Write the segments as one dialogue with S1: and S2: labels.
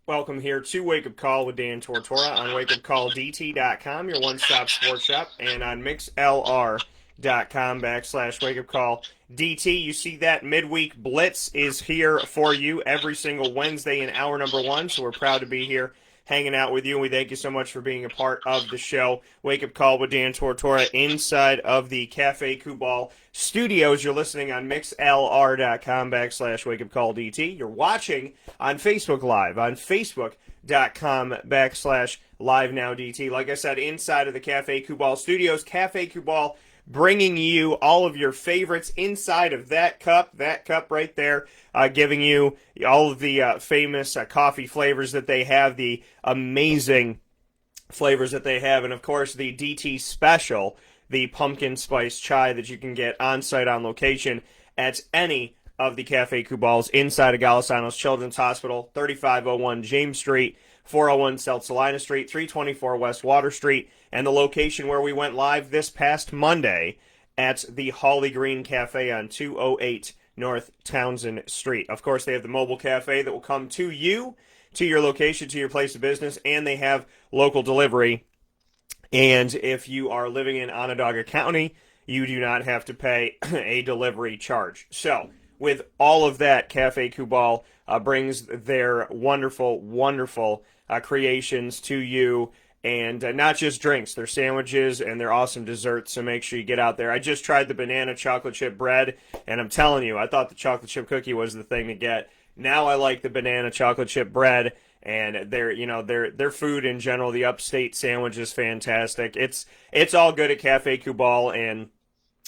S1: Welcome here to Wake Up Call with Dan Tortora on WakeUpCallDT.com, your one-stop sports shop, and on MixLR.com /WakeUpCallDT. You see that midweek Blitz is here for you every single Wednesday in hour number one, so we're proud to be here hanging out with you, and we thank you so much for being a part of the show. Wake Up Call with Dan Tortora inside of the Cafe Kubal studios. You're listening on mixlr.com /WakeUpCallDT. You're watching on Facebook Live on Facebook.com /LiveNowDT. Like I said, inside of the Cafe Kubal studios, Cafe Kubal bringing you all of your favorites inside of that cup right there, giving you all of the famous coffee flavors that they have, the amazing flavors that they have, and of course the DT special, the pumpkin spice chai that you can get on site on location at any of the Cafe Kubals inside of Golisano's Children's Hospital, 3501 James Street, 401 South Salina Street, 324 West Water Street, and the location where we went live this past Monday at the Holly Green Cafe on 208 North Townsend Street. Of course, they have the mobile cafe that will come to you, to your location, to your place of business, and they have local delivery. And if you are living in Onondaga County, you do not have to pay a delivery charge. So, with all of that, Cafe Kubal brings their wonderful, wonderful creations to you. And not just drinks, their sandwiches and their awesome desserts, so make sure you get out there. I just tried the banana chocolate chip bread, and I'm telling you, I thought the chocolate chip cookie was the thing to get. Now I like the banana chocolate chip bread, and their food in general, the upstate sandwich is fantastic. It's all good at Cafe Kubal, and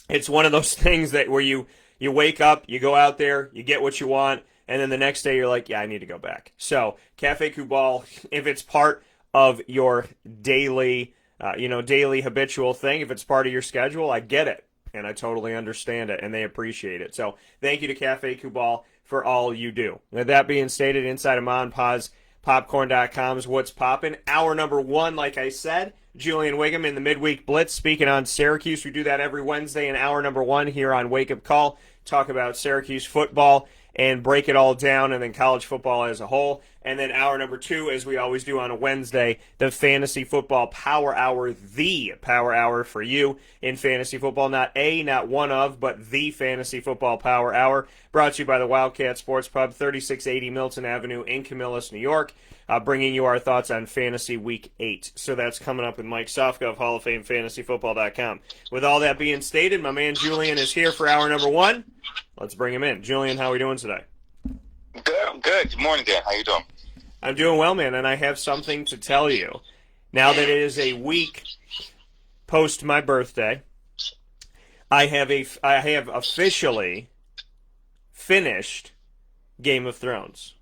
S1: it's one of those things that where you wake up, you go out there, you get what you want, and then the next day you're like, yeah, I need to go back. So Cafe Kubal, if it's part of your daily habitual thing, if it's part of your schedule, I get it, and I totally understand it, and they appreciate it. So thank you to Cafe Kubal for all you do. With that being stated, inside of Mon Paz, Popcorn.com's What's Poppin'. Hour number one, like I said, Julian Whigham in the midweek Blitz speaking on Syracuse. We do that every Wednesday in hour number one here on Wake Up Call. Talk about Syracuse football and break it all down, and then college football as a whole. And then hour number two, as we always do on a Wednesday, the Fantasy Football Power Hour, the Power Hour for you in fantasy football. Not one of, but the Fantasy Football Power Hour, brought to you by the Wildcat Sports Pub, 3680 Milton Avenue in Camillus, New York, bringing you our thoughts on Fantasy Week 8. So that's coming up with Mike Sofka of Hall of Fame FantasyFootball.com. With all that being stated, my man Julian is here for hour number one. Let's bring him in. Julian, how are we doing today?
S2: Good, I'm good. Good morning, Dan. How you doing?
S1: I'm doing well, man, and I have something to tell you. Now that it is a week post my birthday, I have officially finished Game of Thrones.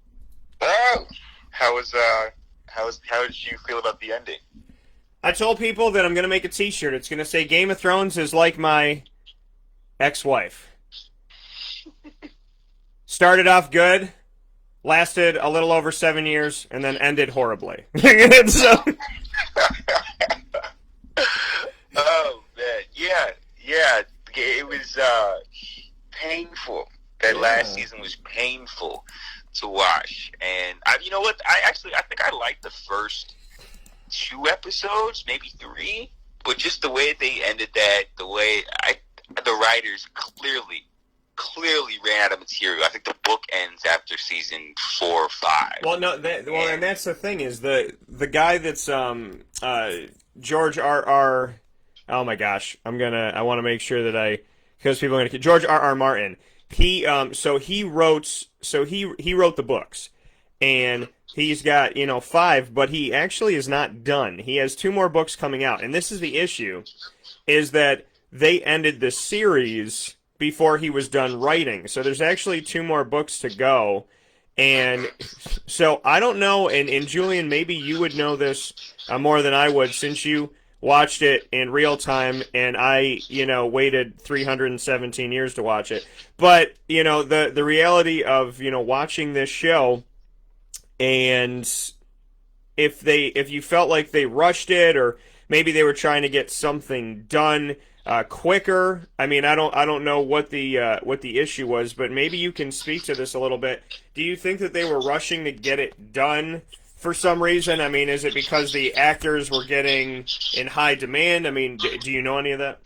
S2: Oh, how did you feel about the ending?
S1: I told people that I'm going to make a t-shirt. It's going to say Game of Thrones is like my ex-wife. Started off good, lasted a little over 7 years, and then ended horribly. So...
S2: Oh man, yeah. It was painful. That last season was painful to watch, and you know what? I think I liked the first 2 episodes, maybe 3, but just the way they ended that, the writers clearly ran out of material. I think the book ends after season 4 or 5.
S1: Well, no, and that's the thing is the guy that's George R. Oh my gosh, I want to make sure that because people are gonna George R. Martin. He wrote the books, and he's got 5, but he actually is not done. He has 2 more books coming out, and this is the issue, is that they ended the series before he was done writing. So there's actually 2 more books to go. And so I don't know, and Julian, maybe you would know this more than I would, since you watched it in real time and I, waited 317 years to watch it. But, the reality of, watching this show, and if you felt like they rushed it, or maybe they were trying to get something done quicker. I mean, I don't know what the issue was, but maybe you can speak to this a little bit. Do you think that they were rushing to get it done for some reason? I mean, is it because the actors were getting in high demand? I mean, do you know any of that?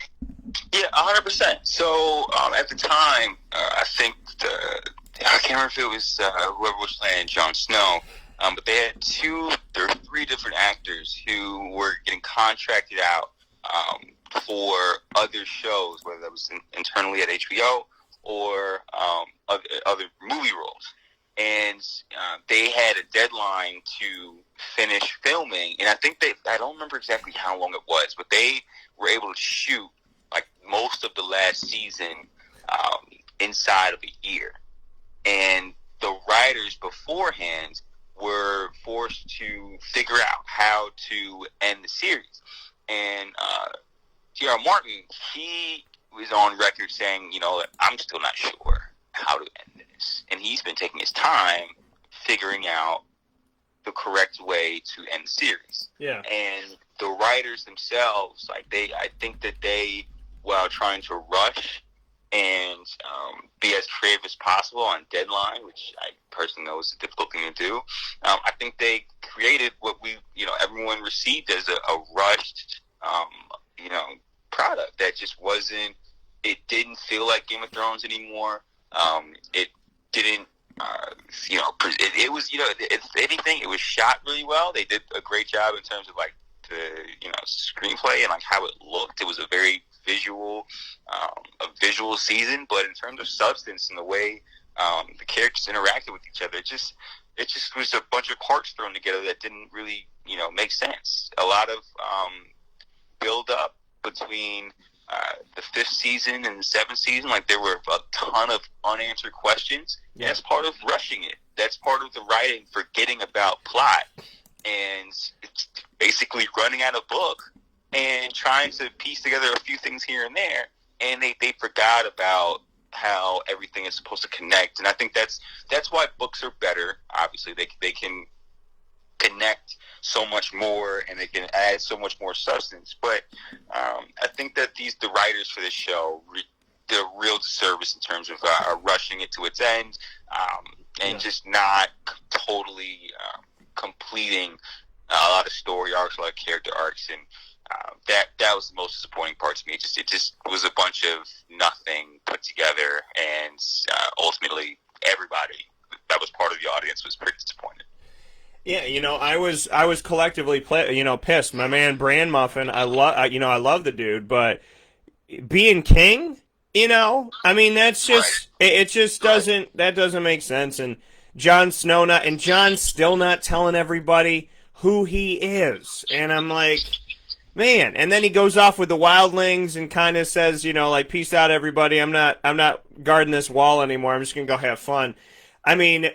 S2: Yeah, 100%. So at the time, I think I can't remember if it was whoever was playing Jon Snow, but they had there were 3 different actors who were getting contracted out for other shows, whether that was internally at HBO or other movie roles. And they had a deadline to finish filming, and I don't remember exactly how long it was, but they were able to shoot like most of the last season inside of a year. And the writers beforehand were forced to figure out how to end the series. And T.R. Martin, he was on record saying, I'm still not sure how to end this. And he's been taking his time figuring out the correct way to end the series.
S1: Yeah.
S2: And the writers themselves, I think that they, while trying to rush and be as creative as possible on deadline, which I personally know is a difficult thing to do, I think they created what everyone received as a rushed, product that just wasn't. It didn't feel like Game of Thrones anymore. It didn't. It was. If anything, it was shot really well. They did a great job in terms of the screenplay and how it looked. It was a very visual season, but in terms of substance and the way the characters interacted with each other, it just was a bunch of parts thrown together that didn't really make sense. A lot of build up between the 5th season and the 7th season. There were a ton of unanswered questions. Yeah. That's part of rushing it. That's part of the writing, forgetting about plot, and it's basically running out of book and trying to piece together a few things here and there, and they forgot about how everything is supposed to connect. And I think that's why books are better. Obviously, they can connect so much more, and they can add so much more substance. But I think that the writers for this show did a real disservice in terms of rushing it to its end, and just not totally completing a lot of story arcs, a lot of character arcs, and that was the most disappointing part to me. It just was a bunch of nothing put together, and ultimately everybody that was part of the audience was pretty disappointed.
S1: Yeah, I was collectively pissed. My man Bran Muffin, I love the dude, but being king, I mean, that's just it just doesn't make sense. And Jon John's still not telling everybody who he is, and I'm like, man. And then he goes off with the wildlings and kind of says, peace out, everybody. I'm not guarding this wall anymore. I'm just gonna go have fun. I mean.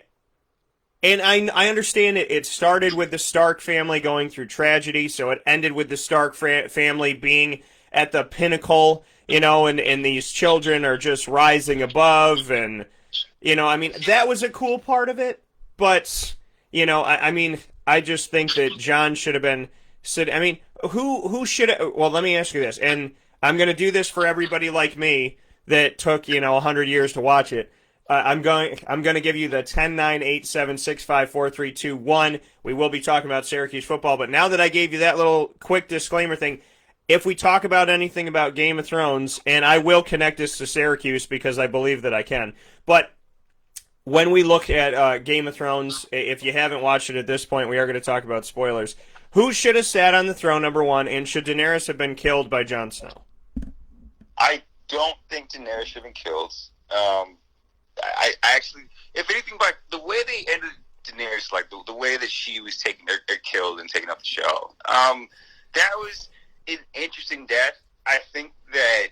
S1: And I understand it started with the Stark family going through tragedy, so it ended with the Stark family being at the pinnacle, and these children are just rising above, and, I mean, that was a cool part of it, but, I just think that Jon should have been, who should have, well, let me ask you this, and I'm going to do this for everybody like me that took, 100 years to watch it. I'm going to give you the 10-9-8-7-6-5-4-3-2-1. We will be talking about Syracuse football, but now that I gave you that little quick disclaimer thing, if we talk about anything about Game of Thrones, and I will connect this to Syracuse because I believe that I can, but when we look at Game of Thrones, if you haven't watched it at this point, we are going to talk about spoilers. Who should have sat on the throne, number one, and should Daenerys have been killed by Jon Snow?
S2: I don't think Daenerys should have been killed. I actually, if anything, the way they ended Daenerys, the way that she was taken or killed and taken off the show, that was an interesting death. I think that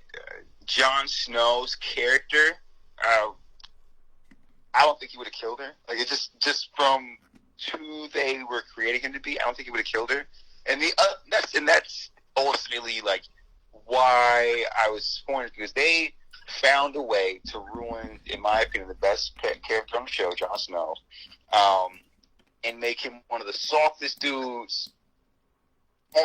S2: Jon Snow's character, I don't think he would have killed her. It's just from who they were creating him to be, I don't think he would have killed her. And that's ultimately why I was disappointed, because they found a way to ruin, in my opinion, the best character on the show, Jon Snow, and make him one of the softest dudes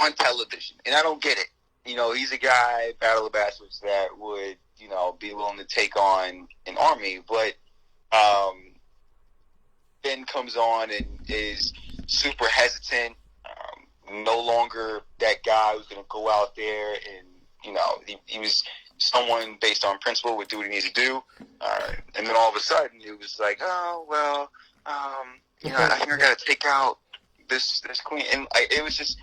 S2: on television. And I don't get it. He's a guy, Battle of Bastards, that would, be willing to take on an army, but then comes on and is super hesitant, no longer that guy who's going to go out there and, he was someone based on principle would do what he needs to do. And then all of a sudden it was like, oh, well, I think I got to take out this queen. And it was just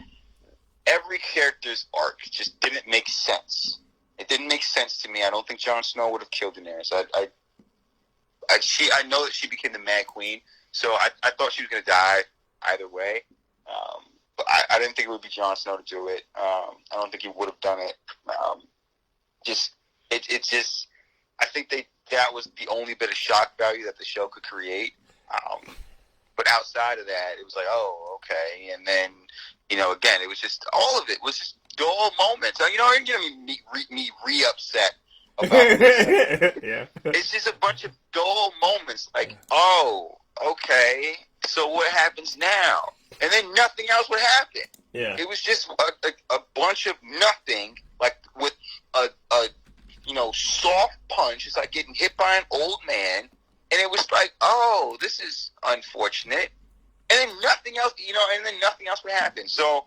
S2: every character's arc just didn't make sense. It didn't make sense to me. I don't think Jon Snow would have killed Daenerys. I know that she became the Mad Queen, so I thought she was going to die either way. But I didn't think it would be Jon Snow to do it. I don't think he would have done it. I think that was the only bit of shock value that the show could create. But outside of that, it was like, oh, okay. And then, again, it was just, all of it was just dull moments. You're getting me re-upset about this.
S1: Yeah.
S2: It's just a bunch of dull moments. Like, oh, okay, so what happens now? And then nothing else would happen.
S1: Yeah.
S2: It was just a bunch of nothing, like with a soft punch. It's like getting hit by an old man. And it was like, oh, this is unfortunate. And then nothing else, would happen. So,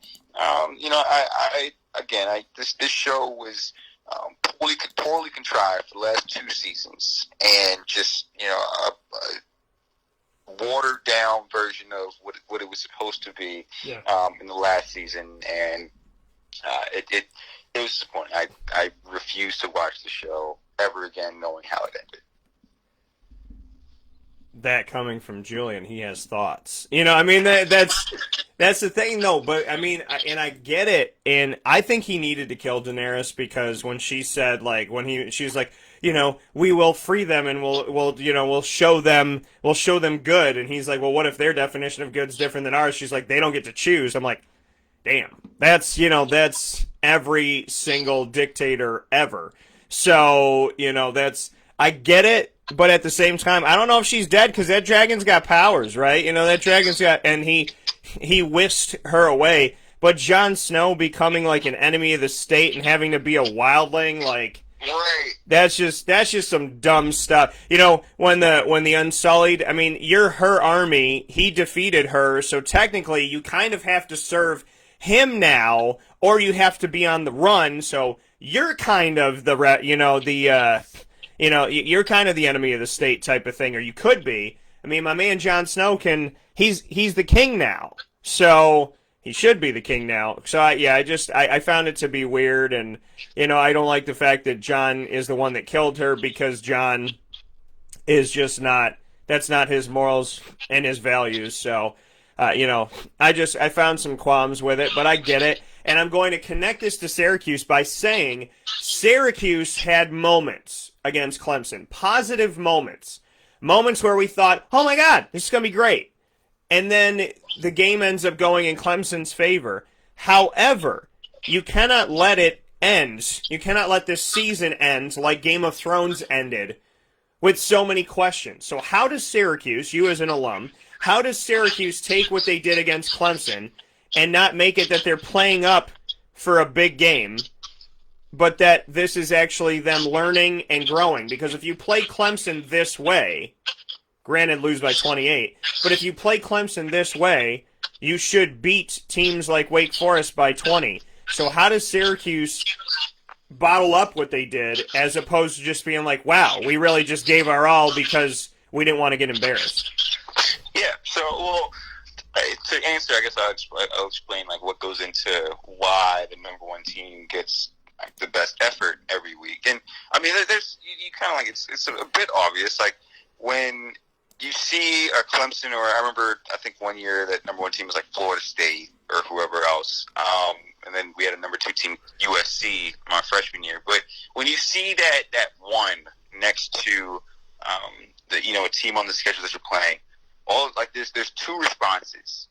S2: this show was poorly contrived for the last 2 seasons, and just a watered down version of what it was supposed to be in the last season, and it was disappointing. I refused to watch the show ever again, knowing how it ended.
S1: That coming from Julian, he has thoughts. That's the thing, though. But I get it, and I think he needed to kill Daenerys, because when she said, she was like, we will free them and we'll show them good, and he's like, well, what if their definition of good is different than ours? She's like, they don't get to choose. I'm like, damn, that's every single dictator ever. So I get it. But at the same time, I don't know if she's dead, because that dragon's got powers, right? That dragon's got, and he whisked her away. But Jon Snow becoming like an enemy of the state and having to be a wildling, like, that's just some dumb stuff. When the Unsullied, you're her army, he defeated her, so technically you kind of have to serve him now, or you have to be on the run. So you're kind of you're kind of the enemy of the state type of thing, or you could be. My man Jon Snow he's the king now, so he should be the king now. So I found it to be weird, and I don't like the fact that Jon is the one that killed her, because Jon is just that's not his morals and his values. So I found some qualms with it, but I get it. And I'm going to connect this to Syracuse by saying Syracuse had moments against Clemson, positive moments where we thought, oh my God, this is going to be great. And then the game ends up going in Clemson's favor. However, you cannot let it end. You cannot let this season end like Game of Thrones ended, with so many questions. So how does Syracuse, you as an alum, how does Syracuse take what they did against Clemson and not make it that they're playing up for a big game, but that this is actually them learning and growing? Because if you play Clemson this way, granted lose by 28, but if you play Clemson this way, you should beat teams like Wake Forest by 20. So how does Syracuse bottle up what they did, as opposed to just being like, wow, we really just gave our all because we didn't want to get embarrassed?
S2: Yeah, so, to answer, I guess I'll explain what goes into why the number one team gets the best effort every week. And there's you kind of it's a bit obvious. When you see a Clemson, or I think one year that number one team was Florida State or whoever else, and then we had a number 2 team, USC, my freshman year. But when you see that one next to a team on the schedule that you're playing, there's 2 responses.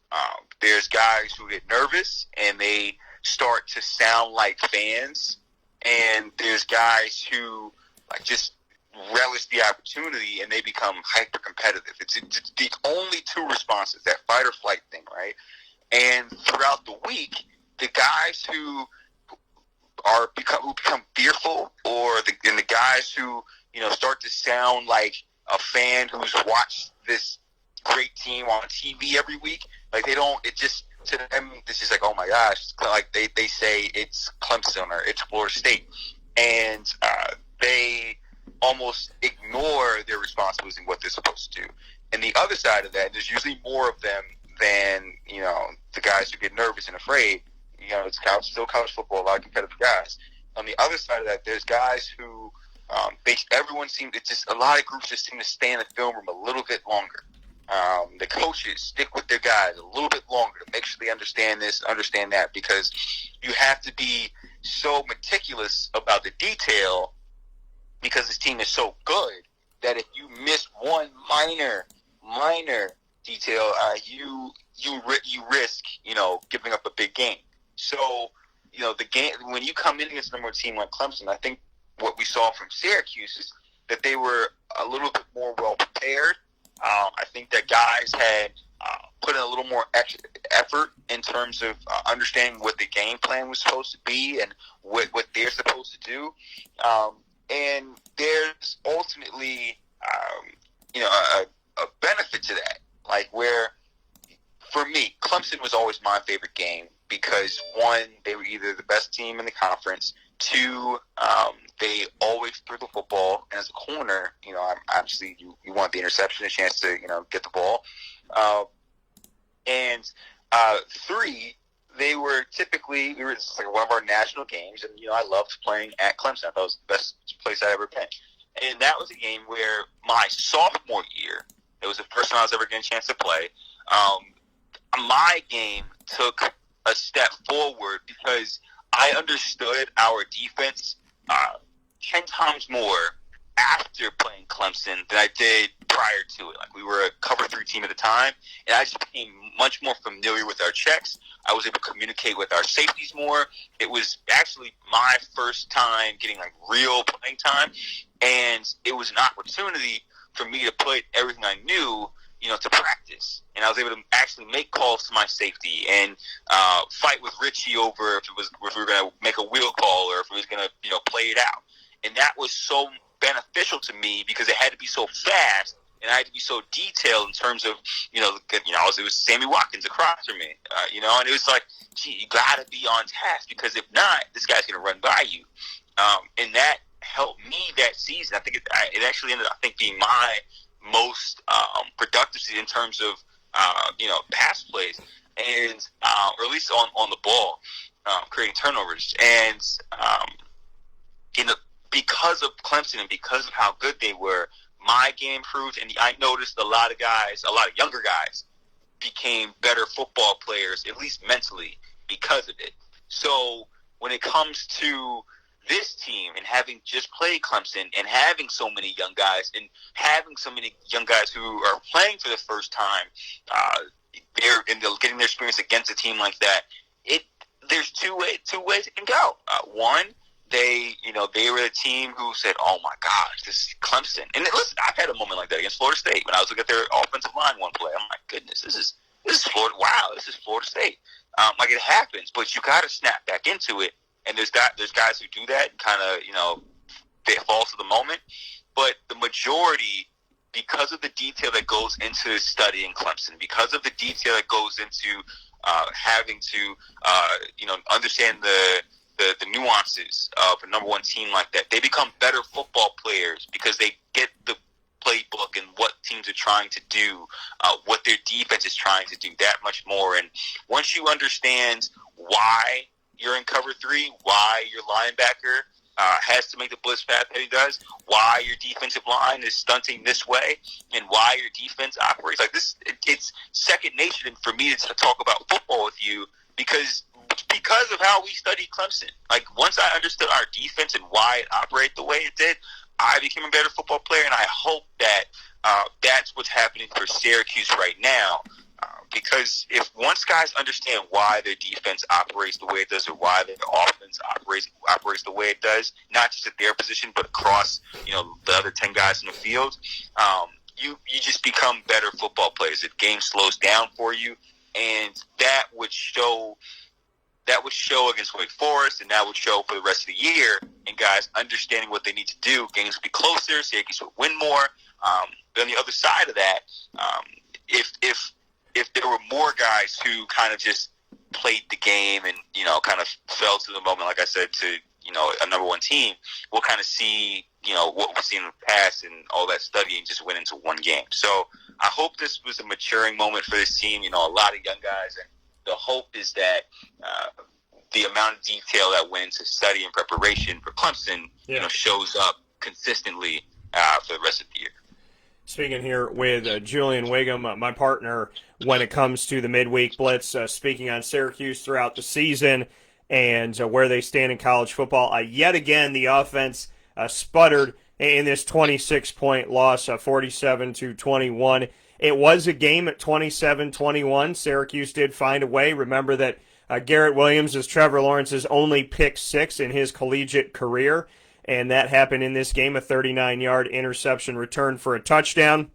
S2: There's guys who get nervous and they start to sound like fans, and there's guys who just relish the opportunity and they become hyper competitive. It's the only 2 responses, that fight or flight thing, right? And throughout the week, the guys who become fearful, or the guys who start to sound like a fan who's watched this great team on TV every week, Like they don't. It just to them, this is like, oh my gosh, like they say it's Clemson or it's Florida State, and they almost ignore their responsibilities and what they're supposed to do. And the other side of that, there's usually more of them than the guys who get nervous and afraid. It's still college football, a lot of competitive guys. On the other side of that, there's guys who a lot of groups just seem to stay in the film room a little bit longer. The coaches stick with their guys a little bit longer to make sure they understand this, understand that, because you have to be so meticulous about the detail because this team is so good that if you miss one minor detail, you risk giving up a big game. So the game when you come in against a number one team like Clemson, I think what we saw from Syracuse is that they were a little bit more well prepared. I think that guys had put in a little more effort in terms of understanding what the game plan was supposed to be and what they're supposed to do. And there's ultimately, a benefit to that. Like where, for me, Clemson was always my favorite game because, one, they were either the best team in the conference. Two, they always threw the football, and as a corner, obviously you want the interception, a chance to get the ball. And three, we were just like one of our national games, and I loved playing at Clemson. I thought it was the best place I'd ever been. And that was a game where my sophomore year, it was the first time I was ever getting a chance to play. My game took a step forward because I understood our defense 10 times more after playing Clemson than I did prior to it. Like we were a cover 3 team at the time, and I just became much more familiar with our checks. I was able to communicate with our safeties more. It was actually my first time getting like real playing time, and it was an opportunity for me to put everything I knew to practice. And I was able to actually make calls to my safety and fight with Richie over if we were going to make a wheel call or if we was going to play it out. And that was so beneficial to me because it had to be so fast and I had to be so detailed in terms of it was Sammy Watkins across from me, and it was like, gee, you got to be on task because if not, this guy's going to run by you. And that helped me that season. I think it actually ended up being my most productive season in terms of pass plays and or at least on the ball, creating turnovers. And because of Clemson and because of how good they were, my game improved, and I noticed a lot of younger guys became better football players, at least mentally, because of it. So when it comes to this team and having just played Clemson and having so many young guys and having so many young guys who are playing for the first time, they're getting their experience against a team like that. There's two ways it can go. One, they were the team who said, "Oh my gosh, this is Clemson." And listen, I've had a moment like that against Florida State when I was looking at their offensive line one play. I'm like, "Goodness, this is Florida. Wow, this is Florida State." Like it happens, but you got to snap back into it. And there's guys who do that and kind of they fall to the moment. But the majority, because of the detail that goes into studying Clemson, because of the detail that goes into having to understand the nuances of a number one team like that, they become better football players because they get the playbook and what teams are trying to do, what their defense is trying to do that much more. And once you understand why you're in cover 3, why your linebacker has to make the blitz path that he does, why your defensive line is stunting this way, and why your defense operates like this, it's second nature for me to talk about football with you because of how we studied Clemson. Like, once I understood our defense and why it operated the way it did, I became a better football player, and I hope that that's what's happening for Syracuse right now. Because if once guys understand why their defense operates the way it does or why their offense operates the way it does, not just at their position but across the other 10 guys in the field, you just become better football players. The game slows down for you, and that would show against Wake Forest, and that would show for the rest of the year. And guys understanding what they need to do, games would be closer, Syracuse would win more. But on the other side of that, if there were more guys who kind of just played the game and, kind of fell to the moment, like I said, to, a number one team, we'll kind of see, what we've seen in the past and all that studying just went into one game. So I hope this was a maturing moment for this team, a lot of young guys. And the hope is that the amount of detail that went into study and preparation for Clemson, shows up consistently for the rest of the year.
S1: Speaking here with Julian Whigham, my partner when it comes to the midweek blitz, speaking on Syracuse throughout the season and where they stand in college football. Yet again, the offense sputtered in this 26-point loss, 47-21. It was a game at 27-21. Syracuse did find a way. Remember that Garrett Williams is Trevor Lawrence's only pick 6 in his collegiate career, and that happened in this game, a 39-yard interception return for a touchdown.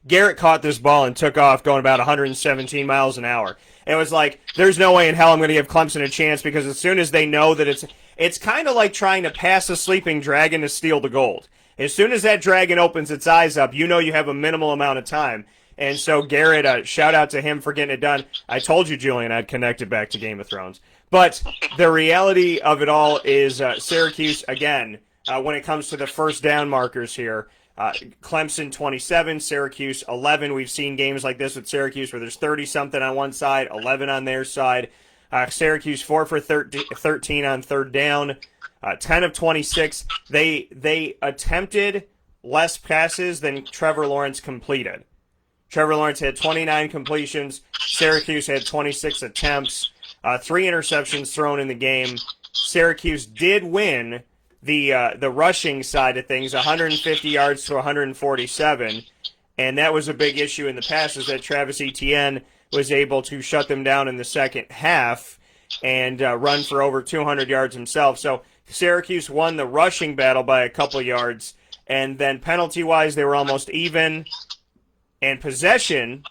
S1: Garrett caught this ball and took off going about 117 miles an hour. It was like, there's no way in hell I'm going to give Clemson a chance, because as soon as they know that it's kind of like trying to pass a sleeping dragon to steal the gold. As soon as that dragon opens its eyes up, you have a minimal amount of time. And so Garrett, shout out to him for getting it done. I told you, Julian, I'd connect it back to Game of Thrones. But the reality of it all is Syracuse, again, when it comes to the first down markers here, Clemson 27, Syracuse 11. We've seen games like this with Syracuse where there's 30-something on one side, 11 on their side. Syracuse 4 for 13 on third down, 10 of 26. They attempted less passes than Trevor Lawrence completed. Trevor Lawrence had 29 completions. Syracuse had 26 attempts, 3 interceptions thrown in the game. Syracuse did win the rushing side of things, 150 yards to 147, and that was a big issue in the past, is that Travis Etienne was able to shut them down in the second half and run for over 200 yards himself. So Syracuse won the rushing battle by a couple yards, and then penalty-wise they were almost even, and possession,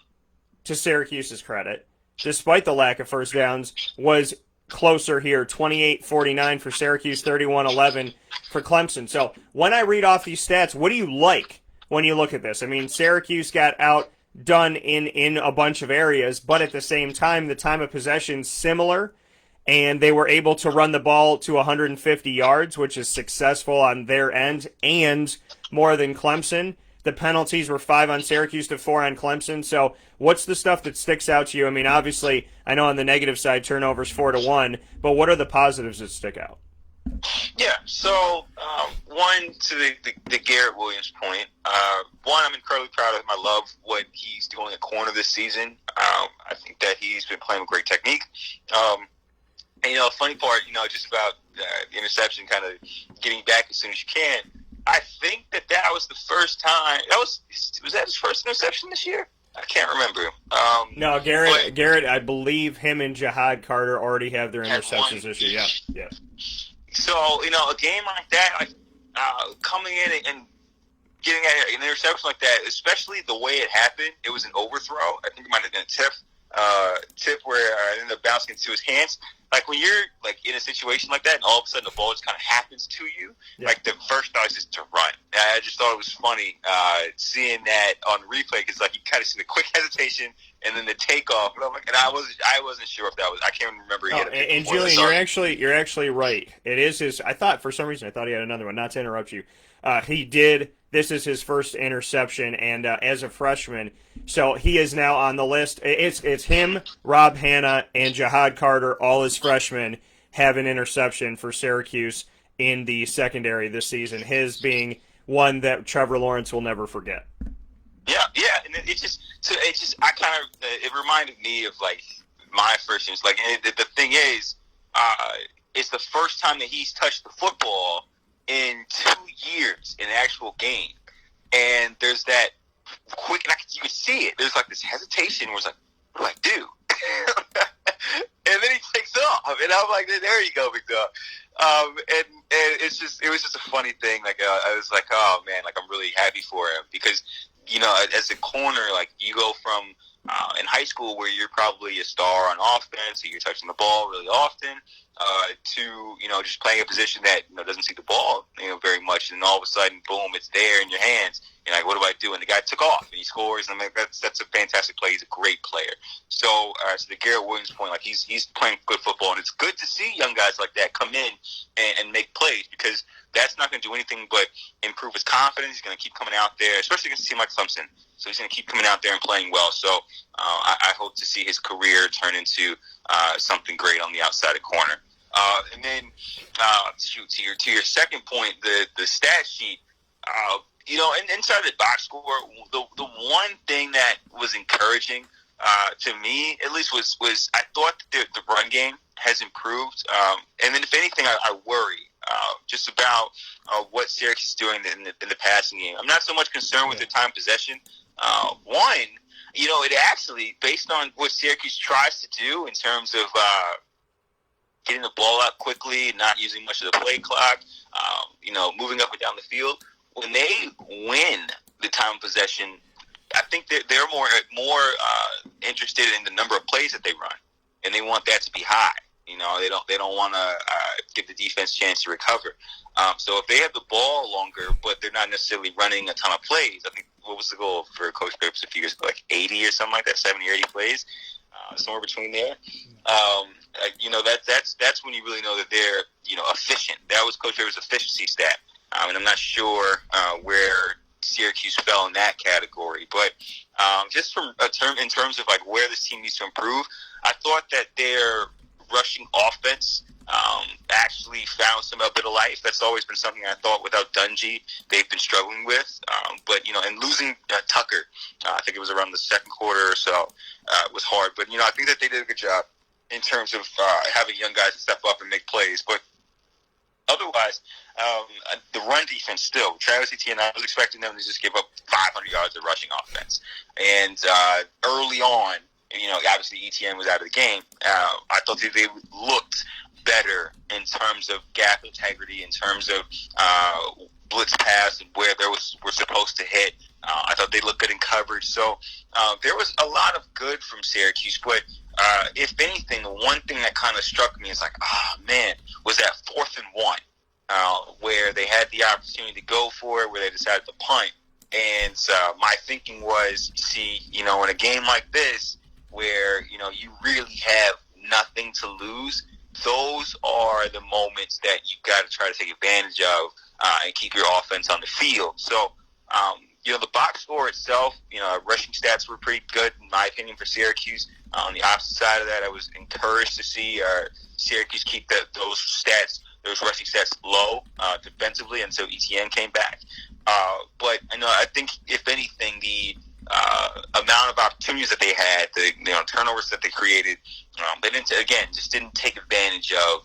S1: to Syracuse's credit, despite the lack of first downs, was closer here, 28-49 for Syracuse, 31-11 for Clemson. So when I read off these stats, what do you like when you look at this? I mean, Syracuse got outdone in a bunch of areas, but at the same time, the time of possession similar, and they were able to run the ball to 150 yards, which is successful on their end, and more than Clemson. The penalties were 5 on Syracuse to 4 on Clemson. So what's the stuff that sticks out to you? I mean, obviously, I know on the negative side, turnovers 4-1, but what are the positives that stick out?
S2: Yeah, so one, to the Garrett Williams point, I'm incredibly proud of him. I love what he's doing at corner this season. I think that he's been playing with great technique. And, funny part, just about the interception, kind of getting back as soon as you can. I think that was the first time. Was that his first interception this year? I can't remember.
S1: No, Garrett, I believe him and Jihad Carter already have their interceptions this year. Yeah.
S2: So, a game like that, coming in and getting an interception like that, especially the way it happened, it was an overthrow. I think it might have been a tip where it ended up bouncing into his hands. Like, when you're, in a situation like that, and all of a sudden the ball just kind of happens to you, the first thought is just to run. And I just thought it was funny seeing that on replay, because, you kind of see the quick hesitation and then the takeoff. And I wasn't sure if that was – I can't remember yet.
S1: And Julian, you're actually right. It is his – for some reason, I thought he had another one. Not to interrupt you. He did – this is his first interception, and as a freshman – so he is now on the list. It's him, Rob Hanna, and Jihad Carter, all as freshmen, have an interception for Syracuse in the secondary this season. His being one that Trevor Lawrence will never forget.
S2: Yeah, and it reminded me of my first years. The thing is, it's the first time that he's touched the football in 2 years in an actual game, and there's that quick, and you can see it. There's this hesitation where it's like, what do I do? And then he takes off, and I'm like, there you go, big dog. And it was just a funny thing. I was like, oh man, I'm really happy for him, because as a corner, you go from in high high school where you're probably a star on offense, or you're touching the ball really often, to, you know, just playing a position that, you know, doesn't see the ball, you know, very much, and all of a sudden, boom, it's there in your hands. You're like, what do I do? And the guy took off, and he scores, and I'm like, that's a fantastic play. He's a great player. So, to the Garrett Williams point, like, he's playing good football, and it's good to see young guys like that come in and make plays, because that's not going to do anything but improve his confidence. He's going to keep coming out there, especially against a team like Clemson. So he's going to keep coming out there and playing well. So I hope to see his career turn into something great on the outside of corner. And then, to your second point, the stat sheet, you know, inside the box score, the one thing that was encouraging to me, at least, was I thought that the run game has improved. And then, if anything, I worry just about what Syracuse is doing in the passing game. I'm not so much concerned with the time possession. One, you know, it actually, based on what Syracuse tries to do in terms of getting the ball out quickly, not using much of the play clock, you know, moving up and down the field, when they win the time possession, I think they're more interested in the number of plays that they run, and they want that to be high. You know, they don't want to give the defense a chance to recover. So if they have the ball longer, but they're not necessarily running a ton of plays, I think, what was the goal for Coach Papes a few years ago, like 80 or something like that, 70 or 80 plays, somewhere between there. You know, that's when you really know that they're, you know, efficient. That was Coach Papes' efficiency stat, and I'm not sure where Syracuse fell in that category. But just in terms of like where this team needs to improve, I thought that their rushing offense actually found a bit of life. That's always been something I thought without Dungy they've been struggling with. But, you know, and losing Tucker, I think it was around the second quarter or so, was hard. But, you know, I think that they did a good job in terms of having young guys step up and make plays. But otherwise, the run defense still, Travis Etienne, I was expecting them to just give up 500 yards of rushing offense. And early on, you know, obviously ETN was out of the game. I thought that they looked better in terms of gap integrity, in terms of blitz pass and where we're supposed to hit. I thought they looked good in coverage. So there was a lot of good from Syracuse. But if anything, the one thing that kind of struck me is like, man, was that 4th and 1 where they had the opportunity to go for it, where they decided to punt. And my thinking was, see, you know, in a game like this, where, you know, you really have nothing to lose, those are the moments that you got to try to take advantage of and keep your offense on the field. So, you know, the box score itself, you know, rushing stats were pretty good, in my opinion, for Syracuse. On the opposite side of that, I was encouraged to see Syracuse keep those rushing stats low defensively until ETN came back. But, you know, I think, if anything, the amount of opportunities that they had, the, you know, turnovers that they created, they just didn't take advantage of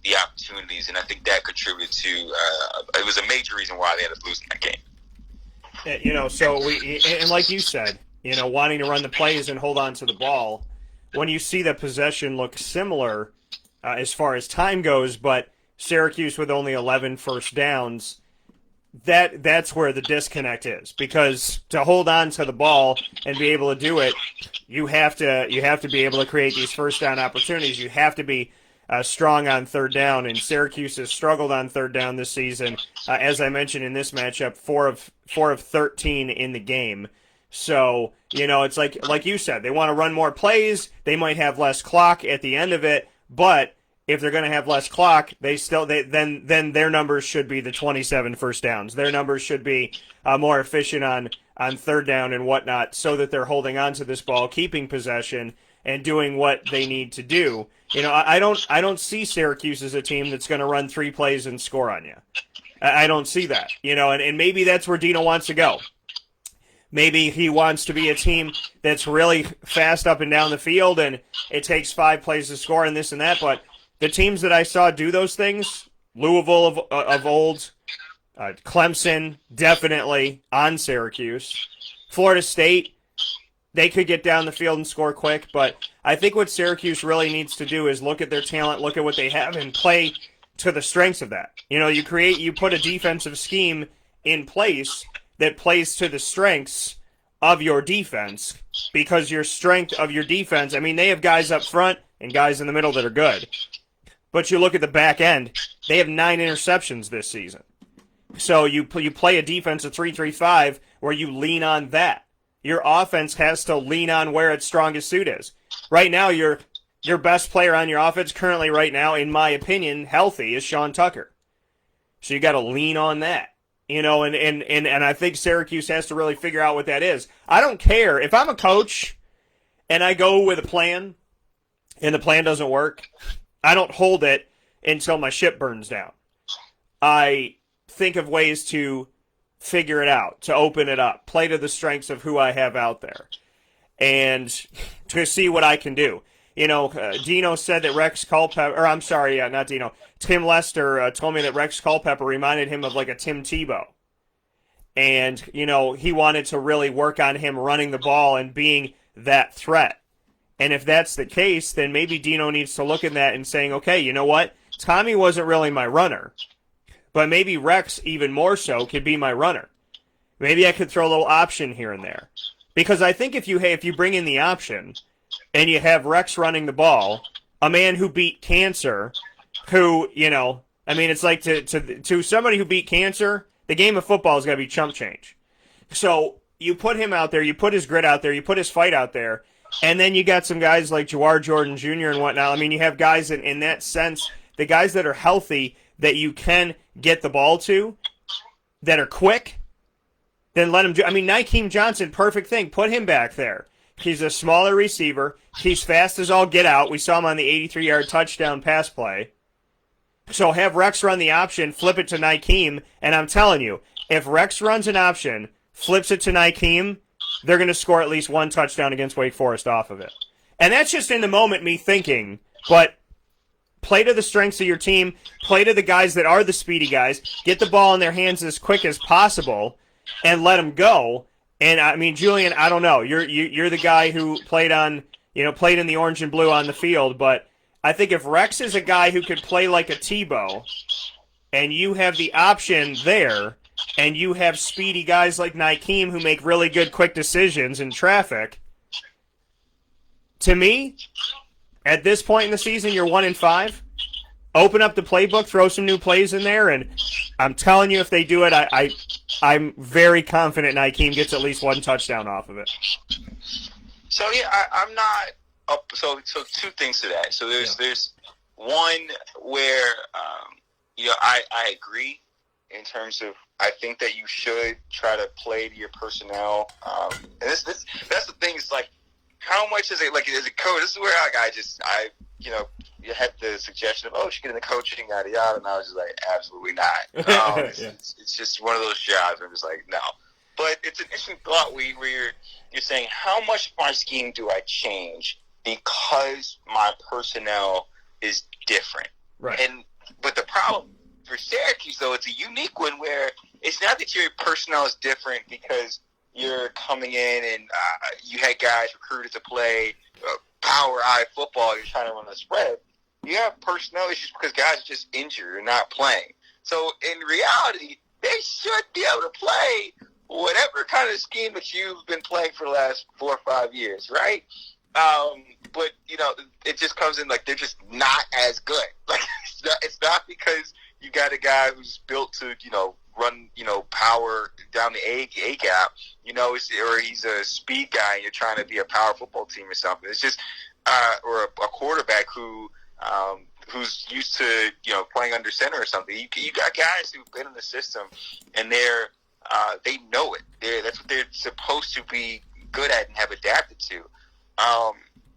S2: the opportunities, and I think that contributed to it was a major reason why they ended up losing that game.
S1: You know, so and like you said, you know, wanting to run the plays and hold on to the ball, when you see the possession look similar as far as time goes, but Syracuse with only 11 first downs, that's where the disconnect is, because to hold on to the ball and be able to do it, you have to be able to create these first down opportunities. You have to be strong on third down, and Syracuse has struggled on third down this season. As I mentioned in this matchup, 4 of 13 in the game. So, you know, it's like you said, they want to run more plays. They might have less clock at the end of it, but if they're going to have less clock, then their numbers should be the 27 first downs. Their numbers should be more efficient on third down and whatnot, so that they're holding on to this ball, keeping possession, and doing what they need to do. You know, I don't see Syracuse as a team that's going to run 3 plays and score on you. I don't see that. You know, and maybe that's where Dino wants to go. Maybe he wants to be a team that's really fast up and down the field, and it takes 5 plays to score and this and that, but the teams that I saw do those things, Louisville of old, Clemson, definitely on Syracuse, Florida State, they could get down the field and score quick, but I think what Syracuse really needs to do is look at their talent, look at what they have, and play to the strengths of that. You know, you put a defensive scheme in place that plays to the strengths of your defense, because your strength of your defense, I mean, they have guys up front and guys in the middle that are good. But you look at the back end, they have 9 interceptions this season. So you play a defense of 3-3-5 where you lean on that. Your offense has to lean on where its strongest suit is. Right now, your best player on your offense currently right now, in my opinion, healthy, is Sean Tucker. So you got to lean on that. You know, and I think Syracuse has to really figure out what that is. I don't care. If I'm a coach and I go with a plan and the plan doesn't work, I don't hold it until my ship burns down. I think of ways to figure it out, to open it up, play to the strengths of who I have out there, and to see what I can do. You know, Dino said that Rex Culpepper, or I'm sorry, not Dino, Tim Lester told me that Rex Culpepper reminded him of like a Tim Tebow. And, you know, he wanted to really work on him running the ball and being that threat. And if that's the case, then maybe Dino needs to look at that and saying, okay, you know what? Tommy wasn't really my runner, but maybe Rex, even more so, could be my runner. Maybe I could throw a little option here and there. Because I think if you bring in the option and you have Rex running the ball, a man who beat cancer, who, you know, I mean, it's like to somebody who beat cancer, the game of football is going to be chump change. So you put him out there, you put his grit out there, you put his fight out there, and then you got some guys like Jawar Jordan Jr. and whatnot. I mean, you have guys in that sense, the guys that are healthy that you can get the ball to, that are quick, then let him do. I mean, Nykeem Johnson, perfect thing. Put him back there. He's a smaller receiver. He's fast as all get out. We saw him on the 83-yard touchdown pass play. So have Rex run the option, flip it to Nykeem, and I'm telling you, if Rex runs an option, flips it to Nykeem, they're going to score at least one touchdown against Wake Forest off of it. And that's just in the moment me thinking, but play to the strengths of your team, play to the guys that are the speedy guys, get the ball in their hands as quick as possible, and let them go. And I mean, Julian, I don't know. You're the guy who played in the orange and blue on the field, but I think if Rex is a guy who could play like a Tebow, and you have the option there, and you have speedy guys like Nykeem who make really good quick decisions in traffic, to me, at this point in the season, you're 1-5. Open up the playbook, throw some new plays in there, and I'm telling you, if they do it, I'm very confident Nykeem gets at least one touchdown off of it.
S2: So yeah, I'm not up. So two things to that. So there's one where I agree in terms of I think that you should try to play to your personnel. And that's the thing. Is like, how much is it like as a coach? This is where you had the suggestion of, should get in the coaching, yada yada, and I was just like, absolutely not. It's just one of those jobs. I'm just like, no. But it's an interesting thought where you're saying, how much of my scheme do I change because my personnel is different?
S1: Right.
S2: But the problem for Syracuse, though, it's a unique one where it's not that your personnel is different because you're coming in and you had guys recruited to play power eye football, you're trying to run a spread. You have personnel issues because guys are just injured or not playing. So in reality, they should be able to play whatever kind of scheme that you've been playing for the last 4 or 5 years, right? But it just comes in like they're just not as good. Like it's not because you got a guy who's built to run power down the A gap, or he's a speed guy and you're trying to be a power football team or something. It's just or a quarterback who's used to playing under center or something. You got guys who've been in the system and they know it. That's what they're supposed to be good at and have adapted to.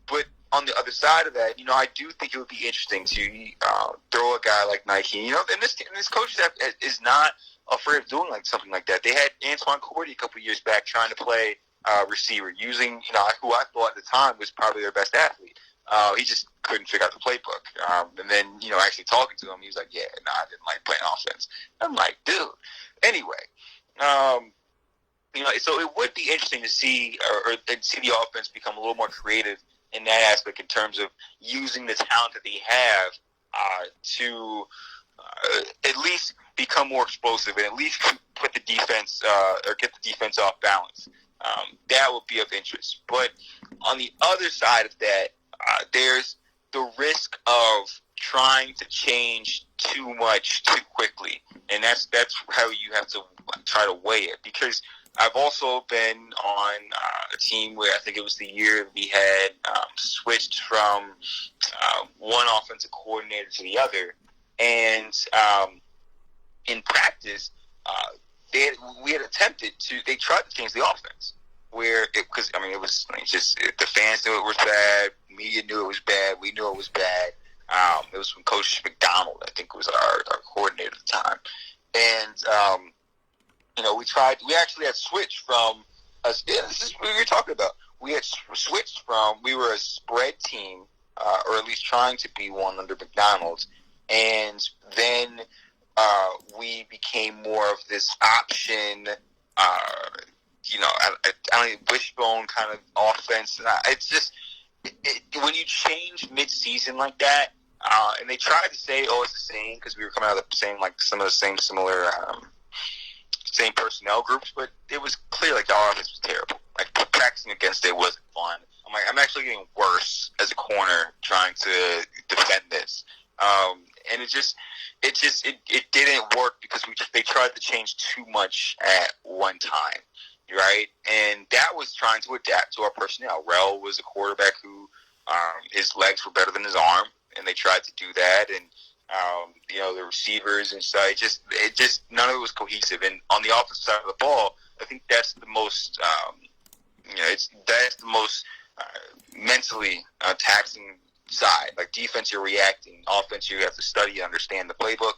S2: But on the other side of that, I do think it would be interesting to throw a guy like Nike. And this coach staff is not afraid of doing something like that. They had Antoine Cordy a couple of years back trying to play receiver using who I thought at the time was probably their best athlete. He just couldn't figure out the playbook. And then actually talking to him, he was like, "Yeah, I didn't like playing offense." I'm like, dude. Anyway, so it would be interesting to see see the offense become a little more creative in that aspect in terms of using the talent that they have to at least become more explosive and at least put the defense or get the defense off balance. that would be of interest. But on the other side of that, there's the risk of trying to change too much too quickly, and that's how you have to try to weigh it. Because I've also been on a team where I think it was the year we had switched from one offensive coordinator to the other, and in practice, we had attempted to. They tried to change the offense, because it was just the fans knew it was bad, media knew it was bad, we knew it was bad. It was from Coach McDonald, I think was our coordinator at the time, and we tried. We actually had switched from. This is what we were talking about. We had switched from. We were a spread team, or at least trying to be one under McDonald's, and then we became more of this option. Wishbone kind of offense. And it's just when you change mid-season like that, and they tried to say, "Oh, it's the same," because we were coming out of the same, some of the same similar. Same personnel groups, but it was clear the offense was terrible. Practicing against it wasn't fun. I'm actually getting worse as a corner trying to defend this, and it didn't work because they tried to change too much at one time, right? And that was trying to adapt to our personnel. Rel was a quarterback who his legs were better than his arm, and they tried to do that, and the receivers and stuff. It just none of it was cohesive. And on the offensive side of the ball, I think that's the most, that's the most mentally taxing side. Defense, you're reacting. Offense, you have to study and understand the playbook.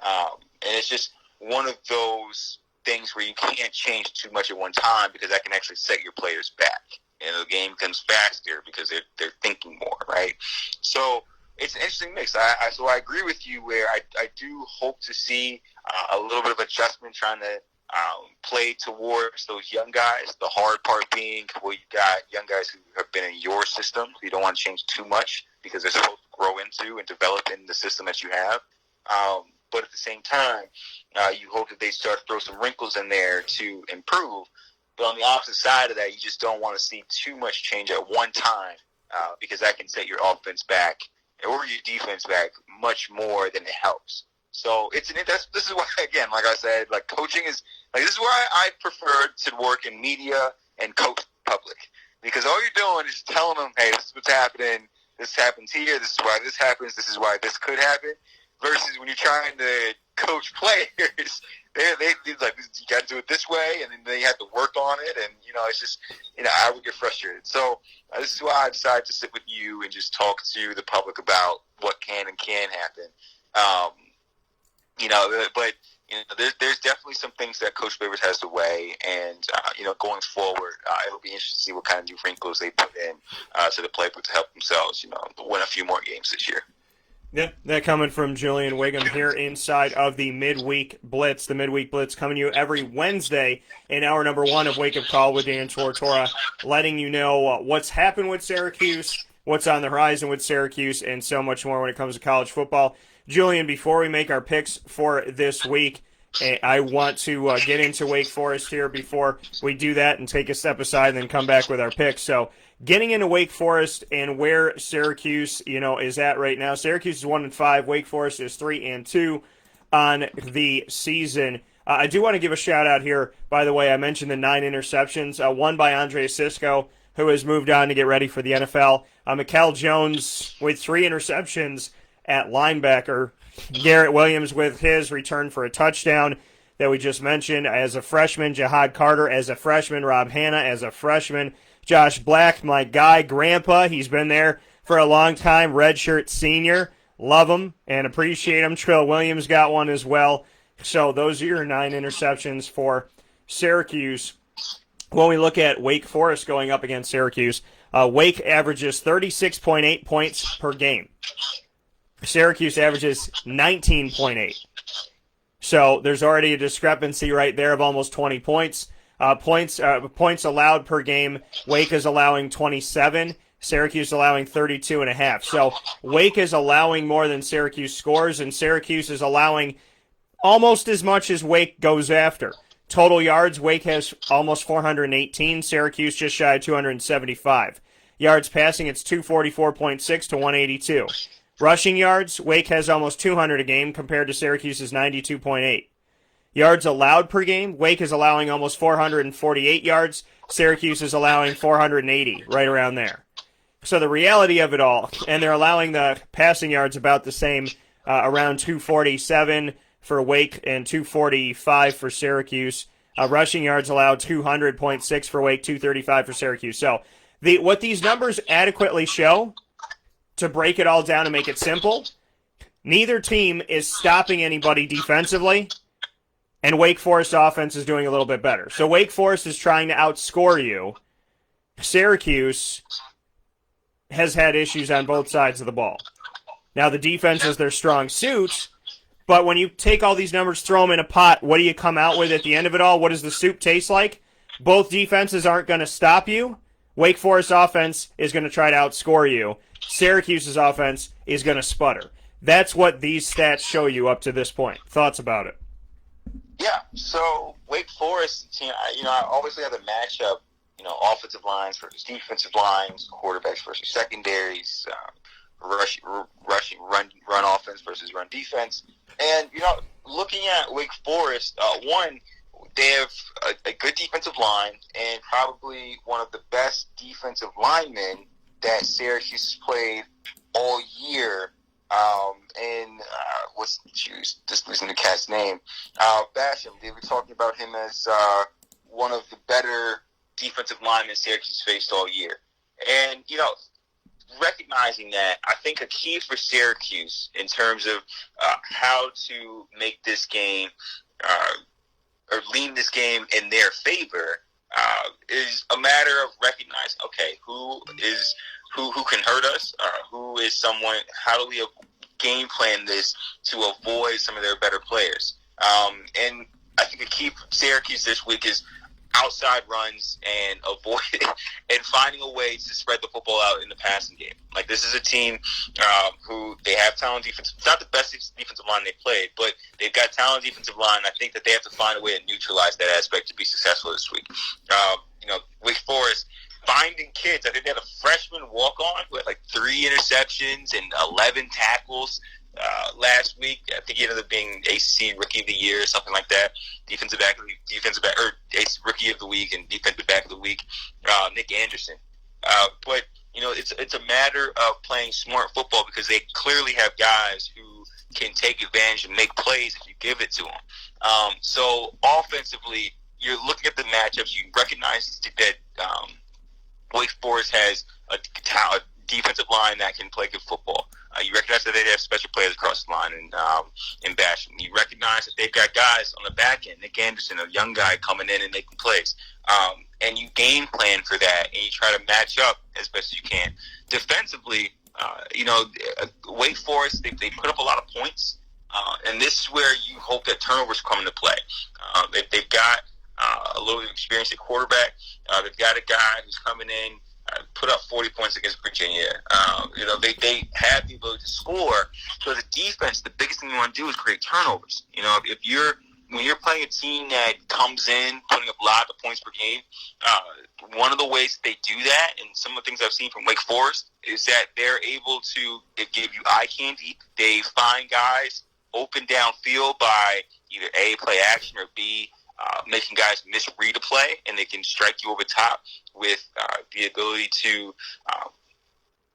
S2: And it's just one of those things where you can't change too much at one time because that can actually set your players back. And the game becomes faster because they're thinking more, right? So it's an interesting mix. So I agree with you where I do hope to see a little bit of adjustment trying to play towards those young guys. The hard part being, you got young guys who have been in your system. So you don't want to change too much because they're supposed to grow into and develop in the system that you have. But at the same time, you hope that they start to throw some wrinkles in there to improve. But on the opposite side of that, you just don't want to see too much change at one time because that can set your offense back or your defense back much more than it helps. So this is why, again, like I said, coaching is this is why I prefer to work in media and coach public, because all you're doing is telling them, hey, this is what's happening, this happens here, this is why this happens, this is why this could happen. Versus when you're trying to coach players, they you got to do it this way, and then they have to work on it, and it's just I would get frustrated. So this is why I decided to sit with you and just talk to the public about what can and can't happen. There's definitely some things that Coach Babers has to weigh, and going forward, it'll be interesting to see what kind of new wrinkles they put in to the playbook to help themselves, win a few more games this year.
S1: Yeah, that coming from Julian Whigham here inside of the Midweek Blitz. The Midweek Blitz coming to you every Wednesday in hour number 1 of Wake Up Call with Dan Tortora, letting you know what's happened with Syracuse, what's on the horizon with Syracuse, and so much more when it comes to college football. Julian, before we make our picks for this week, I want to get into Wake Forest here before we do that and take a step aside and then come back with our picks. So getting into Wake Forest and where Syracuse, is at right now. Syracuse is 1-5. Wake Forest is 3-2 on the season. I do want to give a shout out here. By the way, I mentioned the 9 interceptions. One by Andre Sisco, who has moved on to get ready for the NFL. Mikel Jones with 3 interceptions at linebacker. Garrett Williams with his return for a touchdown that we just mentioned as a freshman. Jihad Carter as a freshman. Rob Hanna as a freshman. Josh Black, my guy, Grandpa. He's been there for a long time. Redshirt senior. Love him and appreciate him. Trill Williams got one as well. So those are your 9 interceptions for Syracuse. When we look at Wake Forest going up against Syracuse, Wake averages 36.8 points per game. Syracuse averages 19.8. So there's already a discrepancy right there of almost 20 points. Points allowed per game, Wake is allowing 27, Syracuse allowing 32.5. So Wake is allowing more than Syracuse scores, and Syracuse is allowing almost as much as Wake goes after. Total yards, Wake has almost 418. Syracuse just shy of 275. Yards passing, it's 244.6 to 182. Rushing yards, Wake has almost 200 a game compared to Syracuse's 92.8. Yards allowed per game, Wake is allowing almost 448 yards. Syracuse is allowing 480, right around there. So the reality of it all, and they're allowing the passing yards about the same, around 247 for Wake and 245 for Syracuse. Rushing yards allowed 200.6 for Wake, 235 for Syracuse. So what these numbers adequately show, to break it all down and make it simple, neither team is stopping anybody defensively, and Wake Forest offense is doing a little bit better. So Wake Forest is trying to outscore you. Syracuse has had issues on both sides of the ball. Now, the defense is their strong suit, but when you take all these numbers, throw them in a pot, what do you come out with at the end of it all? What does the soup taste like? Both defenses aren't going to stop you. Wake Forest offense is going to try to outscore you. Syracuse's offense is going to sputter. That's what these stats show you up to this point. Thoughts about it?
S2: Yeah, so Wake Forest, I always have the matchup, offensive lines versus defensive lines, quarterbacks versus secondaries, run offense versus run defense. And, looking at Wake Forest, one, they have a good defensive line and probably one of the best defensive linemen that Syracuse has played all year. Just losing the cat's name, Basham. They were talking about him as one of the better defensive linemen Syracuse faced all year. And, recognizing that, I think a key for Syracuse in terms of how to make this game or lean this game in their favor is a matter of recognizing, okay, who can hurt us, who is someone, how do we game plan this to avoid some of their better players. And I think the key for Syracuse this week is outside runs and and finding a way to spread the football out in the passing game. Like, this is a team who they have talent defense. It's not the best defensive line they played, but they've got talent defensive line. I think that they have to find a way to neutralize that aspect to be successful this week. Wake Forest finding kids. I think they had a freshman walk-on who had like 3 interceptions and 11 tackles last week. I think he ended up being ACC Rookie of the Year or something like that. Defensive back, or Rookie of the Week and Defensive Back of the Week. Nick Anderson. But it's a matter of playing smart football because they clearly have guys who can take advantage and make plays if you give it to them. So offensively, you're looking at the matchups. You recognize that Wake Forest has a defensive line that can play good football. You recognize that they have special players across the line in Basham. You recognize that they've got guys on the back end, Nick Anderson, a young guy coming in and making plays. And you game plan for that, and you try to match up as best as you can. Defensively, Wake Forest, they put up a lot of points, and this is where you hope that turnovers come into play. They've got a little bit of experience at quarterback. They've got a guy who's coming in, put up 40 points against Virginia. They have the ability to score. So the defense, the biggest thing you want to do is create turnovers. When you're playing a team that comes in putting up a lot of points per game, one of the ways that they do that, and some of the things I've seen from Wake Forest, is that they're able to give you eye candy. They find guys open downfield by either A, play action, or B, making guys misread a play, and they can strike you over top with the ability to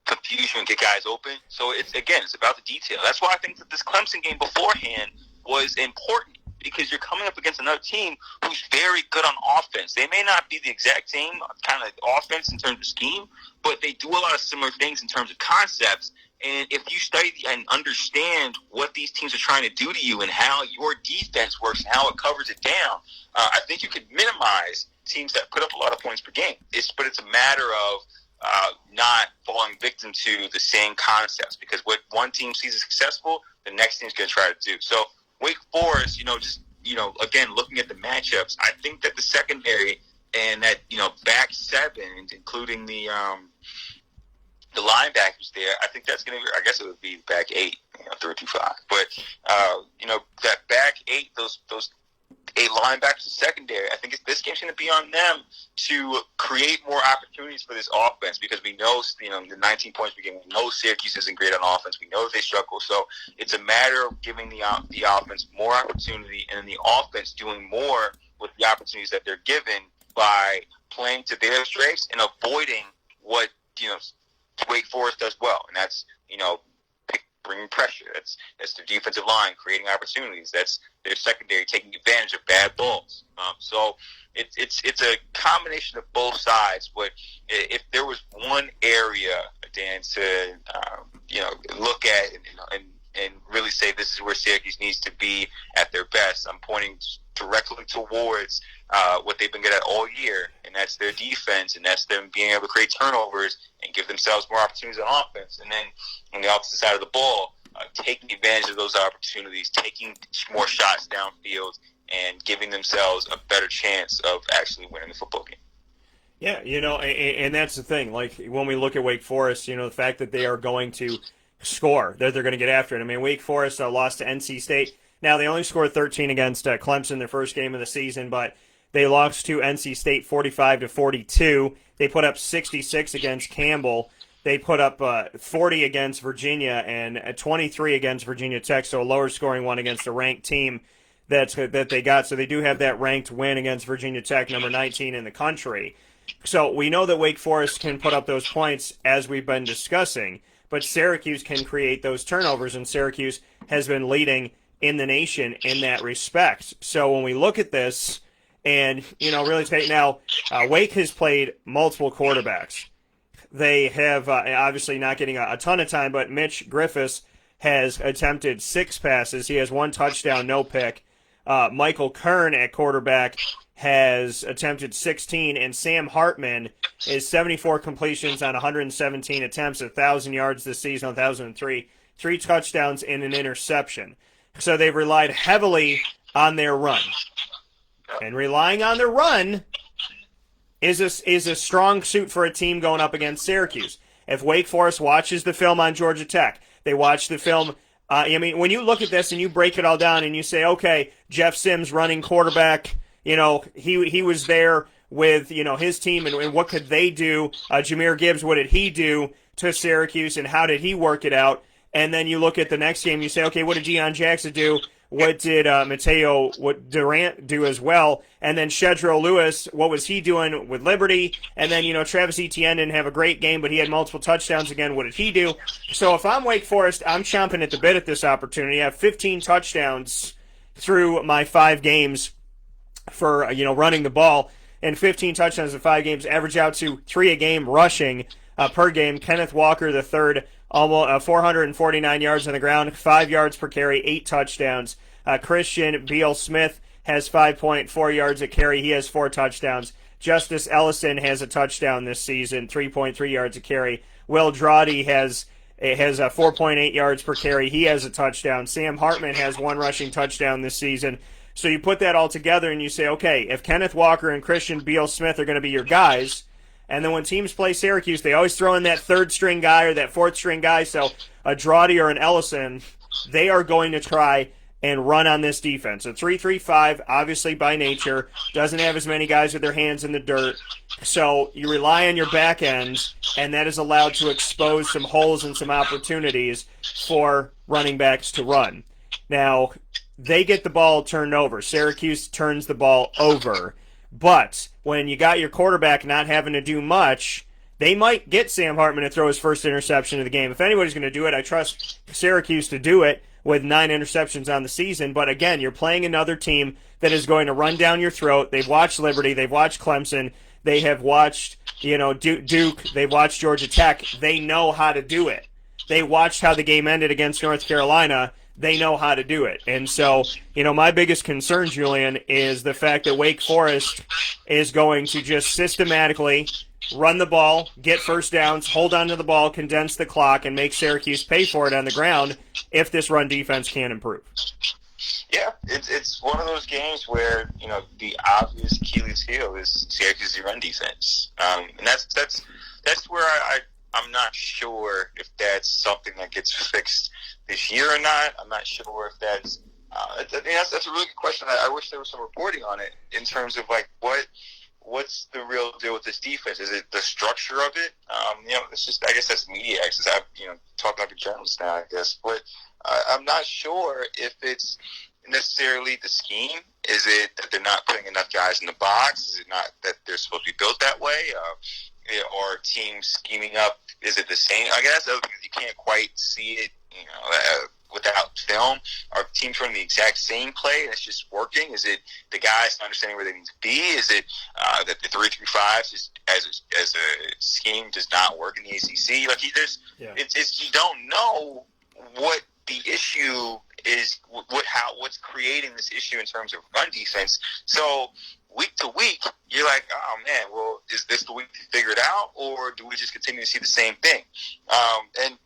S2: confuse you and get guys open. So it's about the detail. That's why I think that this Clemson game beforehand was important, because you're coming up against another team who's very good on offense. They may not be the exact same kind of offense in terms of scheme, but they do a lot of similar things in terms of concepts. And if you study and understand what these teams are trying to do to you and how your defense works and how it covers it down, I think you could minimize teams that put up a lot of points per game. But it's a matter of not falling victim to the same concepts, because what one team sees as successful, the next team's going to try to do. So Wake Forest, again, looking at the matchups, I think that the secondary and that, back seven, including the linebackers there, I think that's going to be, I guess it would be back 8, 3-5. But, that back 8, those a linebacker secondary. I think this game's going to be on them to create more opportunities for this offense, because we know, the 19 points we get, we know Syracuse isn't great on offense. We know that they struggle. So it's a matter of giving the offense more opportunity, and then the offense doing more with the opportunities that they're given by playing to their strengths and avoiding what, Wake Forest does well. And that's, bringing pressure. That's their defensive line creating opportunities. That's their secondary taking advantage of bad balls. So it's a combination of both sides. But if there was one area, Dan, to look at and really say this is where Syracuse needs to be at their best, I'm pointing directly towards what they've been good at all year, and that's their defense, and that's them being able to create turnovers and give themselves more opportunities on offense. And then on the opposite side of the ball, taking advantage of those opportunities, taking more shots downfield, and giving themselves a better chance of actually winning the football game.
S1: Yeah, and that's the thing. Like, when we look at Wake Forest, the fact that they are going to score, that they're going to get after it. I mean, Wake Forest lost to NC State. Now, they only scored 13 against Clemson, their first game of the season, but they lost to NC State 45-42. They put up 66 against Campbell. They put up 40 against Virginia and 23 against Virginia Tech, so a lower scoring one against a ranked team that they got. So they do have that ranked win against Virginia Tech, number 19 in the country. So we know that Wake Forest can put up those points, as we've been discussing, but Syracuse can create those turnovers, and Syracuse has been leading in the nation in that respect. So when we look at this and, really take now, Wake has played multiple quarterbacks. They have obviously not getting a ton of time, but Mitch Griffiths has attempted 6 passes. He has 1 touchdown, no pick. Michael Kern at quarterback has attempted 16, and Sam Hartman is 74 completions on 117 attempts, 1,000 yards this season, 1,003, 3 touchdowns and an interception. So they've relied heavily on their run. And relying on their run is a strong suit for a team going up against Syracuse. If Wake Forest watches the film on Georgia Tech, they watch the film. When you look at this and you break it all down and you say, okay, Jeff Sims running quarterback, he was there with, his team, and what could they do? Jahmyr Gibbs, what did he do to Syracuse, and how did he work it out? And then you look at the next game, you say, okay, what did Deion Jackson do? What did what Durant do as well? And then Shedro Lewis, what was he doing with Liberty? And then, Travis Etienne didn't have a great game, but he had multiple touchdowns again. What did he do? So if I'm Wake Forest, I'm chomping at the bit at this opportunity. I have 15 touchdowns through my 5 games for, running the ball, and 15 touchdowns in 5 games, average out to 3 a game rushing per game. Kenneth Walker, the third, almost 449 yards on the ground, 5 yards per carry, 8 touchdowns. Christian Beal-Smith has 5.4 yards a carry. He has 4 touchdowns. Justice Ellison has a touchdown this season, 3.3 yards a carry. Will Drawdy has 4.8 yards per carry. He has a touchdown. Sam Hartman has 1 rushing touchdown this season. So you put that all together and you say, okay, if Kenneth Walker and Christian Beal-Smith are going to be your guys, and then when teams play Syracuse, they always throw in that 3rd-string guy or that 4th-string guy. So a Drawdy or an Ellison, they are going to try and run on this defense. A 3-3-5, obviously by nature, doesn't have as many guys with their hands in the dirt. So you rely on your back end, and that is allowed to expose some holes and some opportunities for running backs to run. Now, they get the ball turned over. Syracuse turns the ball over. But when you got your quarterback not having to do much, they might get Sam Hartman to throw his first interception of the game. If anybody's going to do it, I trust Syracuse to do it with 9 interceptions on the season. But again, you're playing another team that is going to run down your throat. They've watched Liberty. They've watched Clemson. They have watched, Duke. They've watched Georgia Tech. They know how to do it. They watched how the game ended against North Carolina. They know how to do it. And so, my biggest concern, Julian, is the fact that Wake Forest is going to just systematically run the ball, get first downs, hold on to the ball, condense the clock, and make Syracuse pay for it on the ground if this run defense can improve.
S2: Yeah, it's one of those games where, the obvious Achilles heel is Syracuse's run defense. And that's where I'm not sure if that's something that gets fixed this year or not. I'm not sure if that's That's a really good question. I wish there was some reporting on it in terms of like what's the real deal with this defense? Is it the structure of it? It's just, I guess that's media access. I talking like a journalist now, I guess, but I'm not sure if it's necessarily the scheme. Is it that they're not putting enough guys in the box? Is it not that they're supposed to be built that way? Or teams scheming up? Is it the same? I guess that's the other thing, you can't quite see it, without film. Are teams running the exact same play and it's just working? Is it the guys understanding where they need to be? Is it that the 3-3-5 just as a scheme does not work in the ACC? Like it's you don't know what the issue is, what's creating this issue in terms of run defense. So week to week, you're like, oh man, well, is this the week to figure it out, or do we just continue to see the same thing? And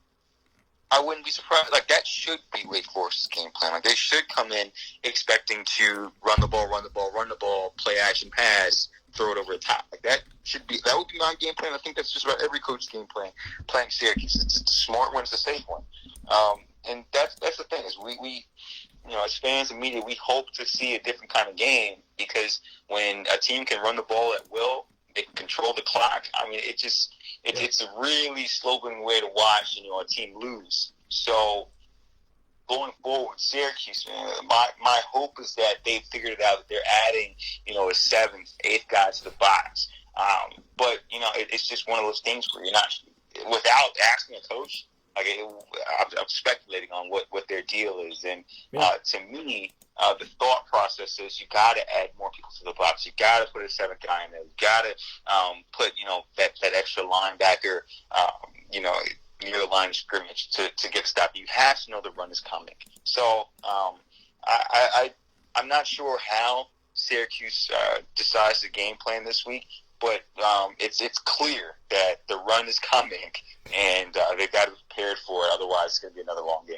S2: I wouldn't be surprised. Like, that should be Wake Forest's game plan. Like, they should come in expecting to run the ball, play action pass, throw it over the top. Like, that would be my game plan. I think that's just about every coach's game plan playing Syracuse. It's a smart one, it's a safe one. And that's the thing is we as fans and media, we hope to see a different kind of game, because when a team can run the ball at will, they can control the clock. I mean, it's a really sloping way to watch, a team lose. So going forward, Syracuse, man, my hope is that they figured it out, that they're adding, a seventh, eighth guy to the box. But it's just one of those things where you're not, without asking a coach. Like, I'm speculating on what their deal is, and to me, the thought process is you got to add more people to the box. You got to put a seventh guy in there. You got to put that extra linebacker, near the line of scrimmage to get a stop. You have to know the run is coming. So I'm not sure how Syracuse decides the game plan this week. But it's clear that the run is coming, and they've got to be prepared for it. Otherwise, it's going to be another long game.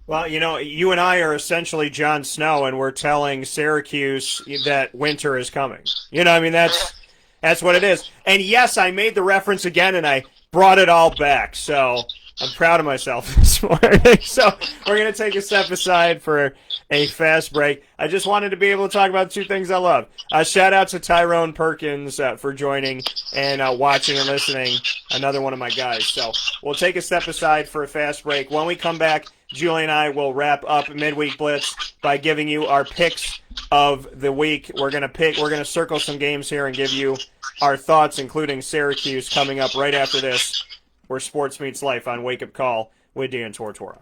S1: Well, you and I are essentially Jon Snow, and we're telling Syracuse that winter is coming. That's what it is. And yes, I made the reference again, and I brought it all back. So I'm proud of myself this morning. So we're going to take a step aside for a fast break. I just wanted to be able to talk about two things I love. Shout out to Tyrone Perkins for joining and watching and listening. Another one of my guys. So we'll take a step aside for a fast break. When we come back, Julie and I will wrap up Midweek Blitz by giving you our picks of the week. We're gonna circle some games here and give you our thoughts, including Syracuse, coming up right after this, where sports meets life on Wake Up Call with Dan Tortora.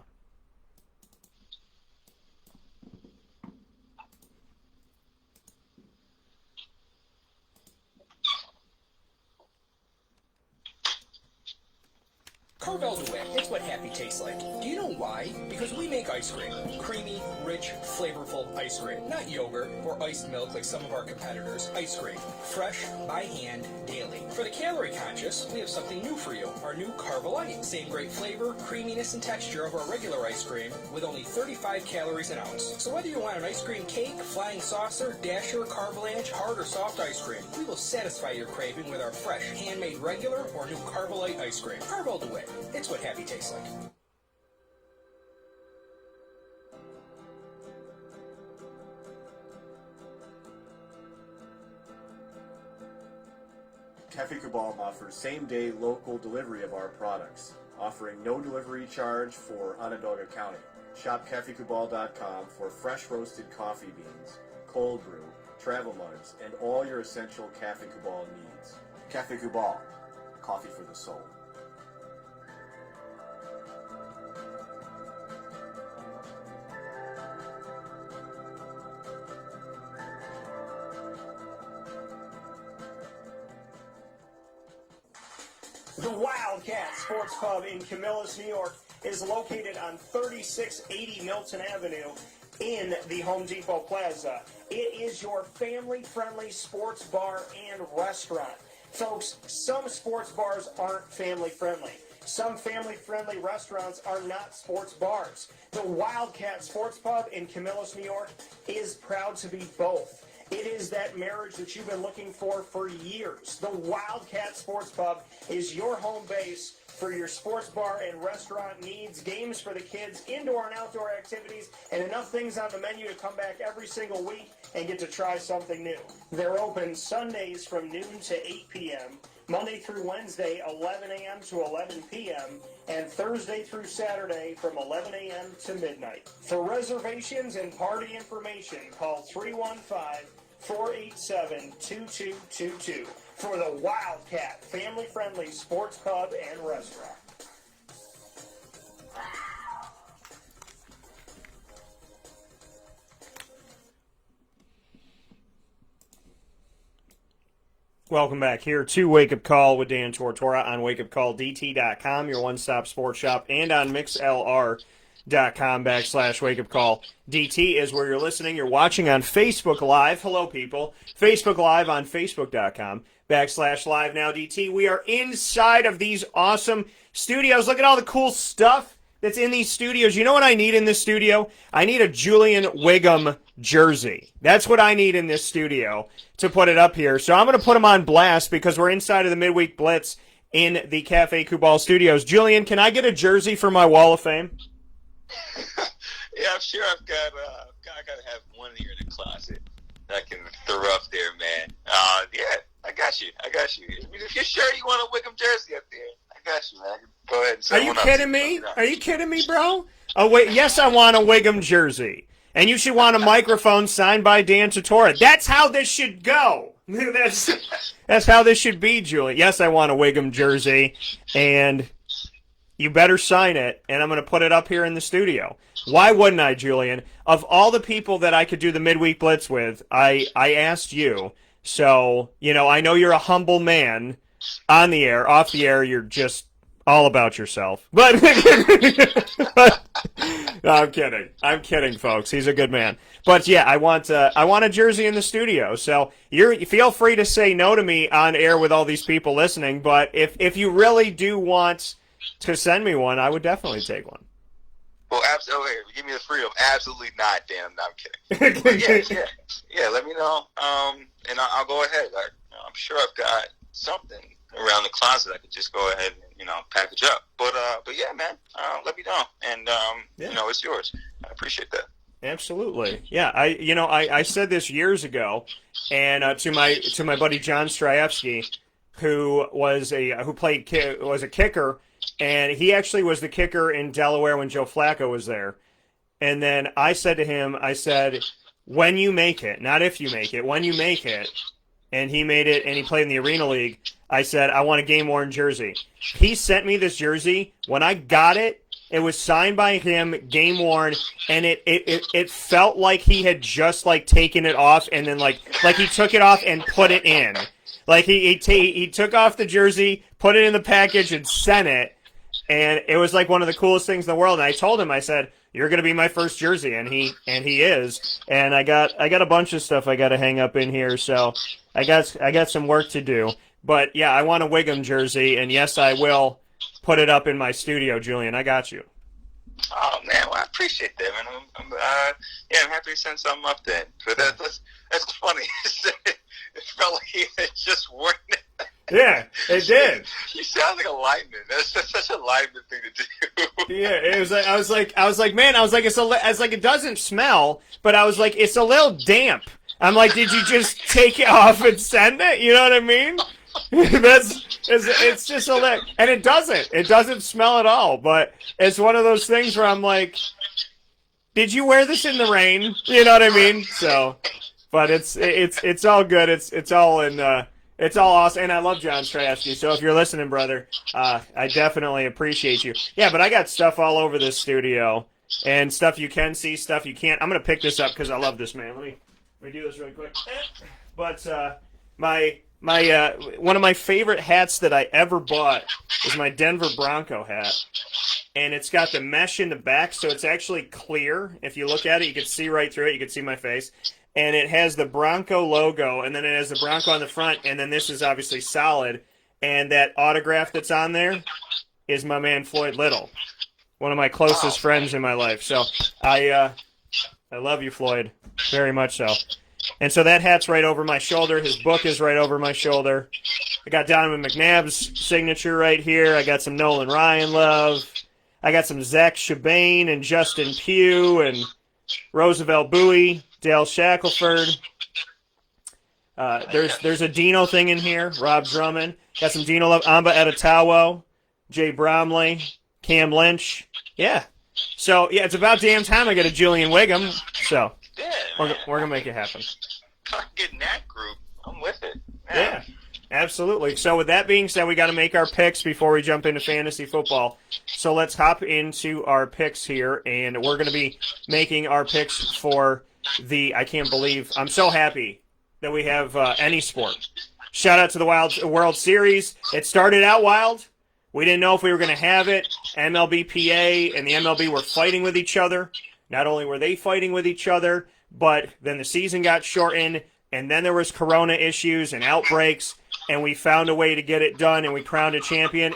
S3: Carvel's Wick, it's what happy tastes like. Do you know why? Because we make ice cream. Creamy, rich, flavorful ice cream. Not yogurt or iced milk like some of our competitors. Ice cream. Fresh, by hand, daily. For the calorie conscious, we have something new for you. Our new Carvelite. Same great flavor, creaminess, and texture of our regular ice cream with only 35 calories an ounce. So whether you want an ice cream cake, flying saucer, dasher, carvalanche, hard or soft ice cream, we will satisfy your craving with our fresh, handmade regular or new Carvelite ice cream. Carvel the Wick. It's what happy tastes like.
S4: Cafe Cabal offers same-day local delivery of our products, offering no delivery charge for Onondaga County. Shop cafecabal.com for fresh roasted coffee beans, cold brew, travel mugs, and all your essential Cafe Cabal needs. Cafe Cabal, coffee for the soul.
S1: The Wildcat Sports Pub in Camillus, New York is located on 3680 Milton Avenue in the Home Depot Plaza. It is your family-friendly sports bar and restaurant. Folks, some sports bars aren't family-friendly. Some family-friendly restaurants are not sports bars. The Wildcat Sports Pub in Camillus, New York is proud to be both. It is that marriage that you've been looking for years. The Wildcat Sports Pub is your home base for your sports bar and restaurant needs, games for the kids, indoor and outdoor activities, and enough things on the menu to come back every single week and get to try something new. They're open Sundays from noon to 8 p.m., Monday through Wednesday, 11 a.m. to 11 p.m., and Thursday through Saturday from 11 a.m. to midnight. For reservations and party information, call 315-487-2222 for the Wildcat family-friendly sports pub and restaurant. Welcome back here to Wake Up Call with Dan Tortora on WakeUpCallDT.com, your one-stop sports shop, and on MixLR.com/WakeUpCallDT is where you're listening. You're watching on Facebook Live. Hello, people. Facebook Live on Facebook.com/LiveNowDT. We are inside of these awesome studios. Look at all the cool stuff that's in these studios. You know what I need in this studio? I need a Julian Whigham jersey. That's what I need in this studio to put it up here. So I'm going to put him on blast because we're inside of the Midweek Blitz in the Cafe Kubal studios. Julian, can I get a jersey for my Wall of Fame?
S2: Yeah, I'm sure I got to have one here in the closet that I can throw up there, man. Yeah, I got you. I mean, if you're sure you want a Whigham jersey up there, I got you, man. Go ahead and
S1: Are you kidding me? Are you kidding me, bro? Oh, wait, yes, I want a Whigham jersey. And you should want a microphone signed by Dan Tortora. That's how this should go. That's how this should be, Julian. Yes, I want a Whigham jersey, and you better sign it, and I'm going to put it up here in the studio. Why wouldn't I, Julian? Of all the people that I could do the Midweek Blitz with, I asked you. So, you know, I know you're a humble man on the air. Off the air, you're just all about yourself. But no, I'm kidding. I'm kidding, folks. He's a good man. But yeah, I want a jersey in the studio. So you feel free to say no to me on air with all these people listening. But if you really do want to send me one, I would definitely take one.
S2: Well, absolutely. Give me the freedom. Absolutely not, Dan. No, I'm kidding. But yeah. Let me know, and I'll go ahead. I'm sure I've got something around the closet I could just go ahead and package up. But yeah, man. Let me know, and it's yours. I appreciate that.
S1: Absolutely. Yeah, I said this years ago, and to my buddy John Strajewski, who was a kicker. And he actually was the kicker in Delaware when Joe Flacco was there. And then I said to him, when you make it, not if you make it, when you make it, and he made it and he played in the Arena League, I said, I want a game-worn jersey. He sent me this jersey. When I got it, it was signed by him, game-worn, and it felt like he had just, taken it off and then, like he took it off and put it in. Like, he took off the jersey, put it in the package, and sent it. And it was, one of the coolest things in the world. And I told him, I said, you're going to be my first jersey. And he is. And I got a bunch of stuff I got to hang up in here. So I got some work to do. But, yeah, I want a Whigham jersey. And, yes, I will put it up in my studio, Julian. I got you.
S2: Oh, man. Well, I appreciate that, man. I'm happy to send something up then. But that's funny. It felt like he had just worn it.
S1: Yeah, it did.
S2: You sound like a lineman. That's such a lineman thing to do.
S1: Yeah, it was. I was like, man, it doesn't smell, but I was like, it's a little damp. I'm like, did you just take it off and send it? You know what I mean? It's just a little, and it doesn't smell at all. But it's one of those things where I'm like, did you wear this in the rain? You know what I mean? So. But it's all good. It's all awesome, and I love John Strajewski. So if you're listening, brother, I definitely appreciate you. Yeah, but I got stuff all over this studio, and stuff you can see, stuff you can't. I'm gonna pick this up because I love this, man. Let me do this really quick. But my one of my favorite hats that I ever bought is my Denver Bronco hat, and it's got the mesh in the back, so it's actually clear. If you look at it, you can see right through it. You can see my face. And it has the Bronco logo, and then it has the Bronco on the front, and then this is obviously solid. And that autograph that's on there is my man Floyd Little, one of my closest friends in my life. So I love you, Floyd, very much so. And so that hat's right over my shoulder. His book is right over my shoulder. I got Donovan McNabb's signature right here. I got some Nolan Ryan love. I got some Zach Chabane and Justin Pugh and Roosevelt Bowie, Dale Shackelford. There's a Dino thing in here. Rob Drummond. Got some Dino love. Amba Editawo, Jay Bromley, Cam Lynch. Yeah. So, yeah, it's about damn time I get a Julian Whigham. So,
S2: Yeah,
S1: we're going to make it happen.
S2: Getting that group, I'm with it.
S1: Yeah, absolutely. So with that being said, we got to make our picks before we jump into fantasy football. So let's hop into our picks here, and we're going to be making our picks for I can't believe, I'm so happy that we have any sport. Shout out to the World Series. It started out wild. We didn't know if we were going to have it. MLBPA and the MLB were fighting with each other. Not only were they fighting with each other, but then the season got shortened, and then there was corona issues and outbreaks, and we found a way to get it done, and we crowned a champion.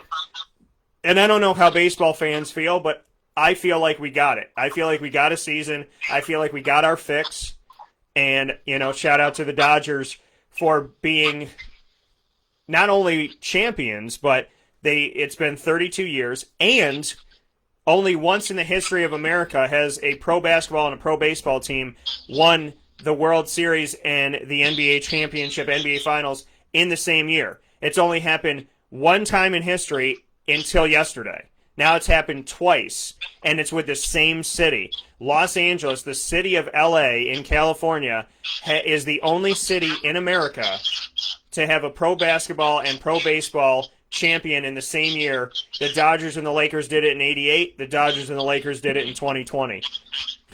S1: And I don't know how baseball fans feel, but I feel like we got it. I feel like we got a season. I feel like we got our fix. And, shout out to the Dodgers for being not only champions, but it's been 32 years, and only once in the history of America has a pro basketball and a pro baseball team won the World Series and the NBA championship, NBA Finals in the same year. It's only happened one time in history until yesterday. Now it's happened twice, and it's with the same city. Los Angeles, the city of LA in California, is the only city in America to have a pro basketball and pro baseball champion in the same year. The Dodgers and the Lakers did it in '88. The Dodgers and the Lakers did it in 2020.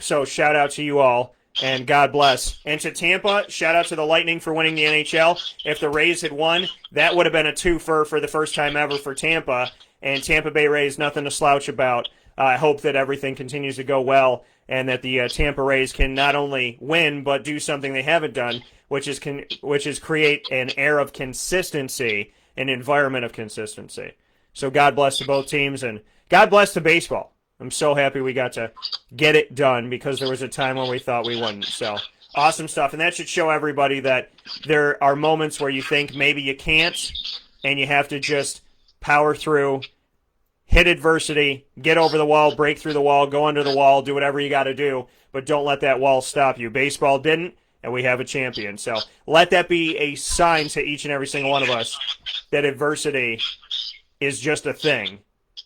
S1: So shout out to you all, and God bless. And to Tampa, shout out to the Lightning for winning the NHL. If the Rays had won, that would have been a twofer for the first time ever for Tampa. And Tampa Bay Rays, nothing to slouch about. I hope that everything continues to go well and that the Tampa Rays can not only win but do something they haven't done, which is create an air of consistency, an environment of consistency. So God bless to both teams, and God bless to baseball. I'm so happy we got to get it done because there was a time when we thought we wouldn't. So awesome stuff, and that should show everybody that there are moments where you think maybe you can't, and you have to just power through, hit adversity, get over the wall, break through the wall, go under the wall, do whatever you got to do, but don't let that wall stop you. Baseball didn't, and we have a champion. So let that be a sign to each and every single one of us that adversity is just a thing.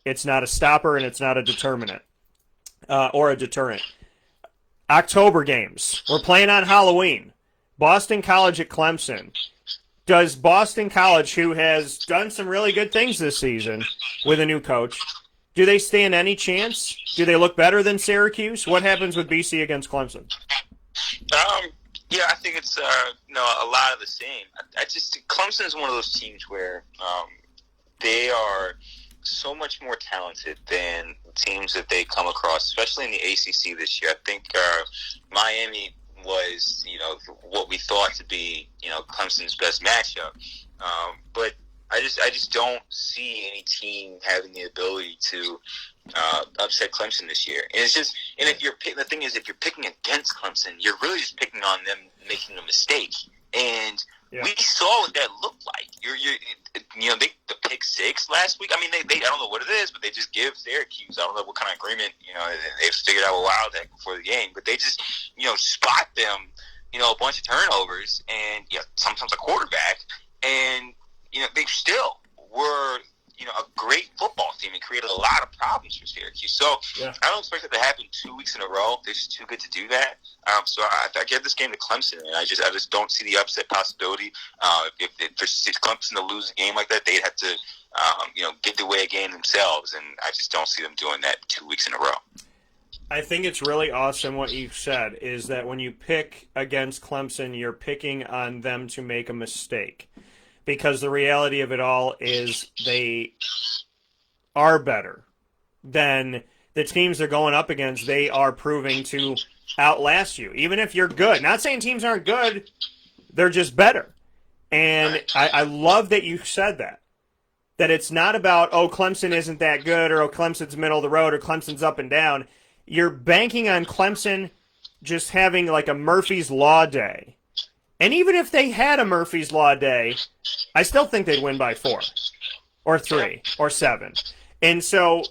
S1: It's not a stopper, and it's not a determinant or a deterrent. October games. We're playing on Halloween. Boston College at Clemson. Does Boston College, who has done some really good things this season with a new coach, do they stand any chance? Do they look better than Syracuse? What happens with BC against Clemson?
S2: Yeah, I think it's a lot of the same. I just Clemson is one of those teams where they are so much more talented than teams that they come across, especially in the ACC this year. I think Miami was, what we thought to be, Clemson's best matchup. But I just don't see any team having the ability to upset Clemson this year. And it's just, and if the thing is, if you're picking against Clemson, you're really just picking on them making a mistake. And we saw what that looked like. The pick six last week. I mean, they I don't know what it is, but they just give Syracuse, I don't know what kind of agreement, they've figured out a while back before the game, but they just, spot them, a bunch of turnovers and sometimes a quarterback, and they still were a great football team and created a lot of problems for Syracuse. So I don't expect it to happen 2 weeks in a row. They're just too good to do that. So I give this game to Clemson, and I just don't see the upset possibility. If Clemson to lose a game like that, they'd have to get the way a game themselves, and I just don't see them doing that 2 weeks in a row.
S1: I think it's really awesome what you've said, is that when you pick against Clemson, you're picking on them to make a mistake. Because the reality of it all is they are better than the teams they're going up against. They are proving to outlast you. Even if you're good. Not saying teams aren't good. They're just better. And I love that you said that. That it's not about, Clemson isn't that good, or Clemson's middle of the road, or Clemson's up and down. You're banking on Clemson just having like a Murphy's Law day And even if they had a Murphy's Law day, I still think they'd win by 4 or 3 or 7. And so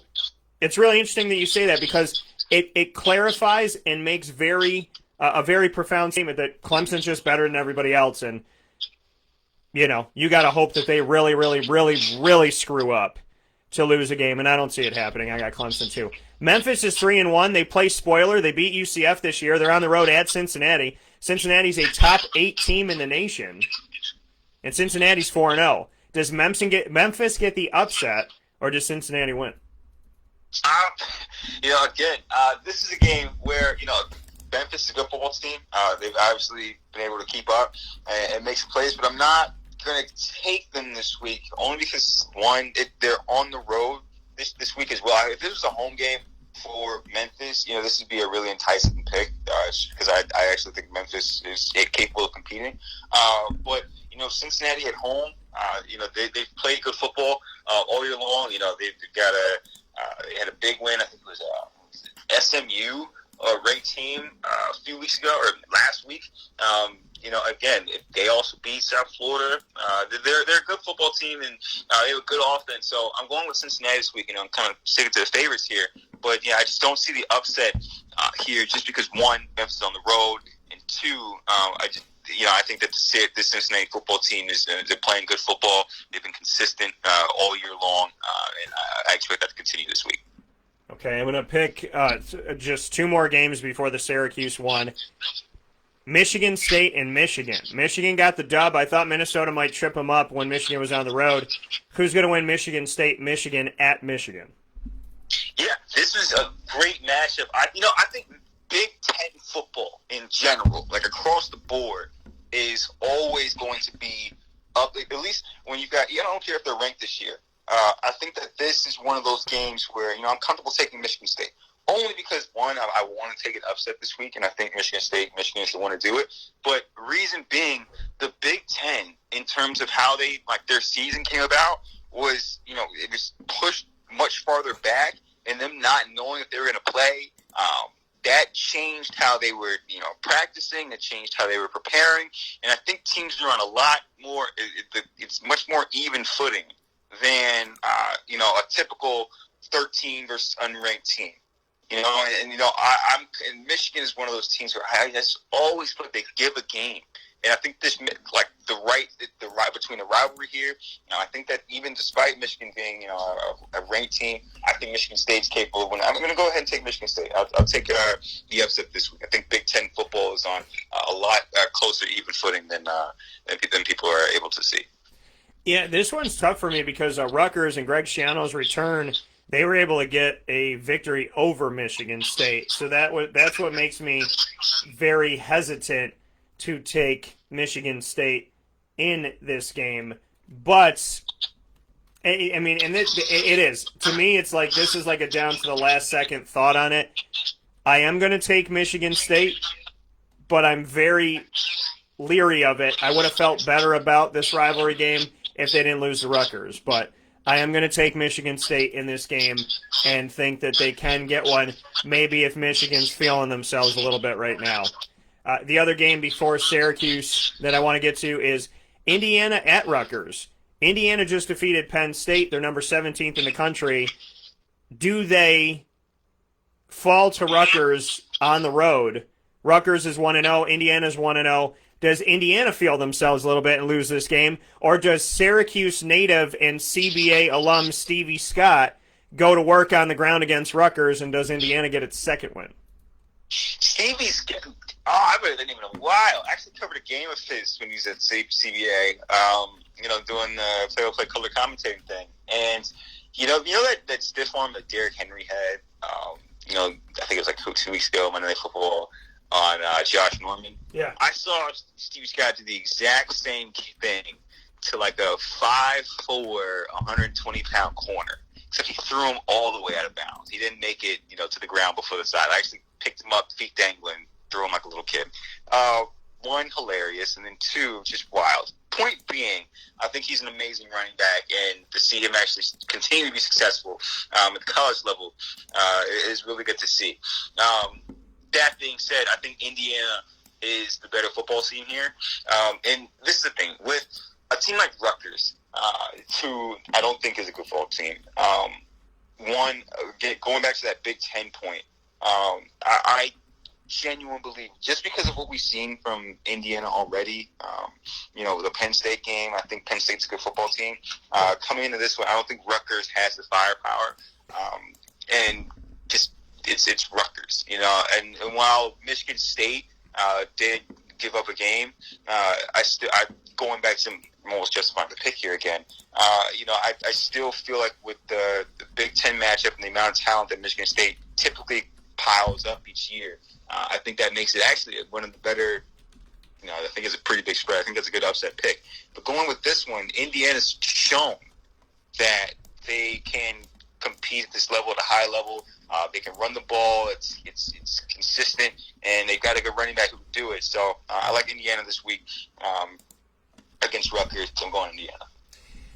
S1: it's really interesting that you say that because it clarifies and makes a very profound statement that Clemson's just better than everybody else. And, you know, you got to hope that they really, really, really, really screw up to lose a game. And I don't see it happening. I got Clemson too. Memphis is 3-1. They play spoiler. They beat UCF this year. They're on the road at Cincinnati. Cincinnati's a top 8 team in the nation. And Cincinnati's 4-0. Does Memphis get the upset, or does Cincinnati win?
S2: Again, this is a game where, Memphis is a good football team. They've obviously been able to keep up and make some plays, but I'm not going to take them this week, only because, one, they're on the road this week as well. If this was a home game for Memphis, this would be a really enticing pick because I actually think Memphis is capable of competing. But Cincinnati at home, they've played good football all year long. They've got they had a big win. I think it was SMU, a ranked team a few weeks ago or last week. Again, they also beat South Florida. They're a good football team, and they have a good offense. So I'm going with Cincinnati this week, and I'm kind of sticking to the favorites here. But, I just don't see the upset here just because, one, Memphis is on the road, and two, I think that the Cincinnati football team they're playing good football. They've been consistent all year long, and I expect that to continue this week.
S1: Okay, I'm going to pick just 2 more games before the Syracuse one. Michigan State and Michigan. Michigan got the dub. I thought Minnesota might trip them up when Michigan was on the road. Who's going to win Michigan State, Michigan at Michigan?
S2: Yeah, this is a great matchup. I think Big Ten football in general, like across the board, is always going to be up. At least when you've got, I don't care if they're ranked this year. I think that this is one of those games where, I'm comfortable taking Michigan State. Only because, one, I want to take an upset this week, and I think Michigan is the one to do it. But reason being, the Big Ten, in terms of how their season came about, was, it was pushed much farther back, and them not knowing if they were going to play, that changed how they were, practicing. It changed how they were preparing. And I think teams are on a lot more, it's much more even footing than, a typical 13 versus unranked team. And Michigan is one of those teams where I just always feel like they give a game. And I think this, the right between the rivalry here, I think that even despite Michigan being, a ranked team, I think Michigan State's capable of winning. I'm going to go ahead and take Michigan State. I'll take the upset this week. I think Big Ten football is on a lot closer even footing than people are able to see.
S1: Yeah, this one's tough for me because Rutgers and Greg Schiano's return, they were able to get a victory over Michigan State. So that's what makes me very hesitant to take Michigan State in this game. But, I mean, and it is. To me, it's like this is like a down to the last second thought on it. I am going to take Michigan State, but I'm very leery of it. I would have felt better about this rivalry game if they didn't lose to Rutgers. But I am going to take Michigan State in this game and think that they can get one, maybe if Michigan's feeling themselves a little bit right now. The other game before Syracuse that I want to get to is Indiana at Rutgers. Indiana just defeated Penn State. They're number 17th in the country. Do they fall to Rutgers on the road? Rutgers is 1-0. Indiana's 1-0. Does Indiana feel themselves a little bit and lose this game? Or does Syracuse native and CBA alum Stevie Scott go to work on the ground against Rutgers, and does Indiana get its second win?
S2: Stevie's getting... I haven't been in a while. I actually covered a game of his when he was at CBA, doing the play-by-play color commentating thing. And, that stiff arm that Derrick Henry had, I think it was like 2 weeks ago, Monday Night Football, on Josh Norman.
S1: Yeah.
S2: I saw Stevie Scott do the exact same thing to like a 5'4", 120-pound corner. Except he threw him all the way out of bounds. He didn't make it, to the ground before the side. I actually picked him up, feet dangling, threw him like a little kid. One, hilarious, and then two, just wild. Point being, I think he's an amazing running back, and to see him actually continue to be successful at the college level is really good to see. That being said, I think Indiana is the better football team here. And this is the thing. With a team like Rutgers, who I don't think is a good football team, going back to that Big Ten point, I genuinely believe, just because of what we've seen from Indiana already, the Penn State game, I think Penn State's a good football team. Coming into this one, I don't think Rutgers has the firepower. And just it's Rutgers, and while Michigan State did give up a game, going back to almost justifying the pick here again. I still feel like with the Big Ten matchup and the amount of talent that Michigan State typically piles up each year, I think that makes it actually one of the better. I think it's a pretty big spread. I think that's a good upset pick. But going with this one, Indiana's shown that they can compete at this level, at a high level. They can run the ball. It's consistent, and they've got a good running back who can do it. So I like Indiana this week against Rutgers. So I'm going Indiana.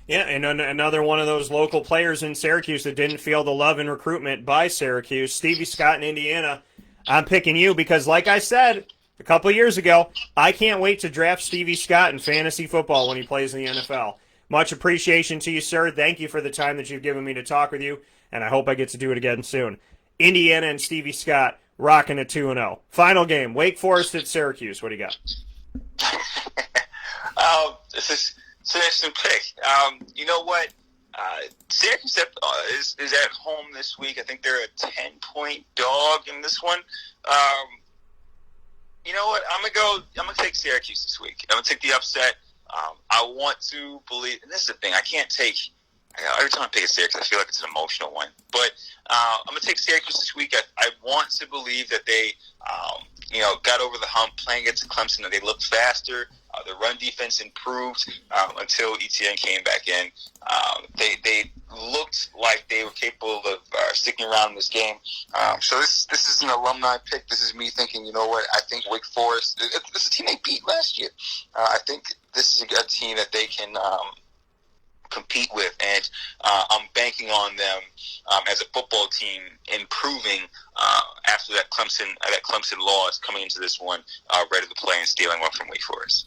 S1: Yeah, and another one of those local players in Syracuse that didn't feel the love and recruitment by Syracuse, Stevie Scott in Indiana. I'm picking you because, like I said a couple of years ago, I can't wait to draft Stevie Scott in fantasy football when he plays in the NFL. Much appreciation to you, sir. Thank you for the time that you've given me to talk with you, and I hope I get to do it again soon. Indiana and Stevie Scott rocking a 2-0. Final game, Wake Forest at Syracuse. What do you got?
S2: This is an interesting pick. You know what? Syracuse is at home this week. I think they're a 10-point dog in this one. You know what? I'm gonna take Syracuse this week. I'm gonna take the upset. I want to believe, and this is the thing, every time I pick a Syracuse, I feel like it's an emotional one. But I'm going to take Syracuse this week. I want to believe that they, got over the hump playing against Clemson, that they looked faster. The run defense improved until ETN came back in. They looked like they were capable of sticking around in this game. So this is an alumni pick. This is me thinking, you know what, I think Wake Forest, this is a team they beat last year. I think this is a team that they can compete with, and I'm banking on them as a football team improving after that Clemson loss, coming into this one ready to play and stealing one from Wake Forest.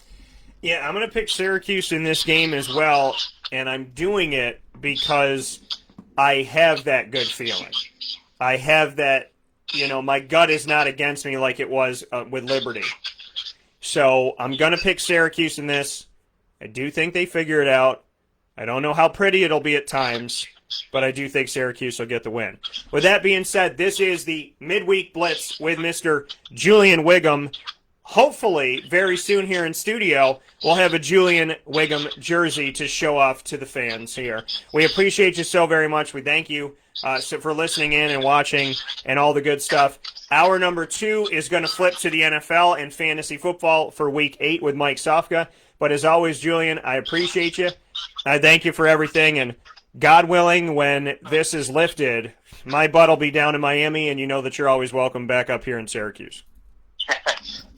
S1: Yeah, I'm going to pick Syracuse in this game as well, and I'm doing it because I have that good feeling. I have that, my gut is not against me like it was with Liberty. So I'm going to pick Syracuse in this. I do think they figure it out. I don't know how pretty it'll be at times, but I do think Syracuse will get the win. With that being said, this is the Midweek Blitz with Mr. Julian Whigham. Hopefully, very soon here in studio, we'll have a Julian Whigham jersey to show off to the fans here. We appreciate you so very much. We thank you for listening in and watching and all the good stuff. Hour number 2 is going to flip to the NFL and fantasy football for Week 8 with Mike Sofka. But as always, Julian, I appreciate you. I thank you for everything. And God willing, when this is lifted, my butt will be down in Miami, and you know that you're always welcome back up here in Syracuse.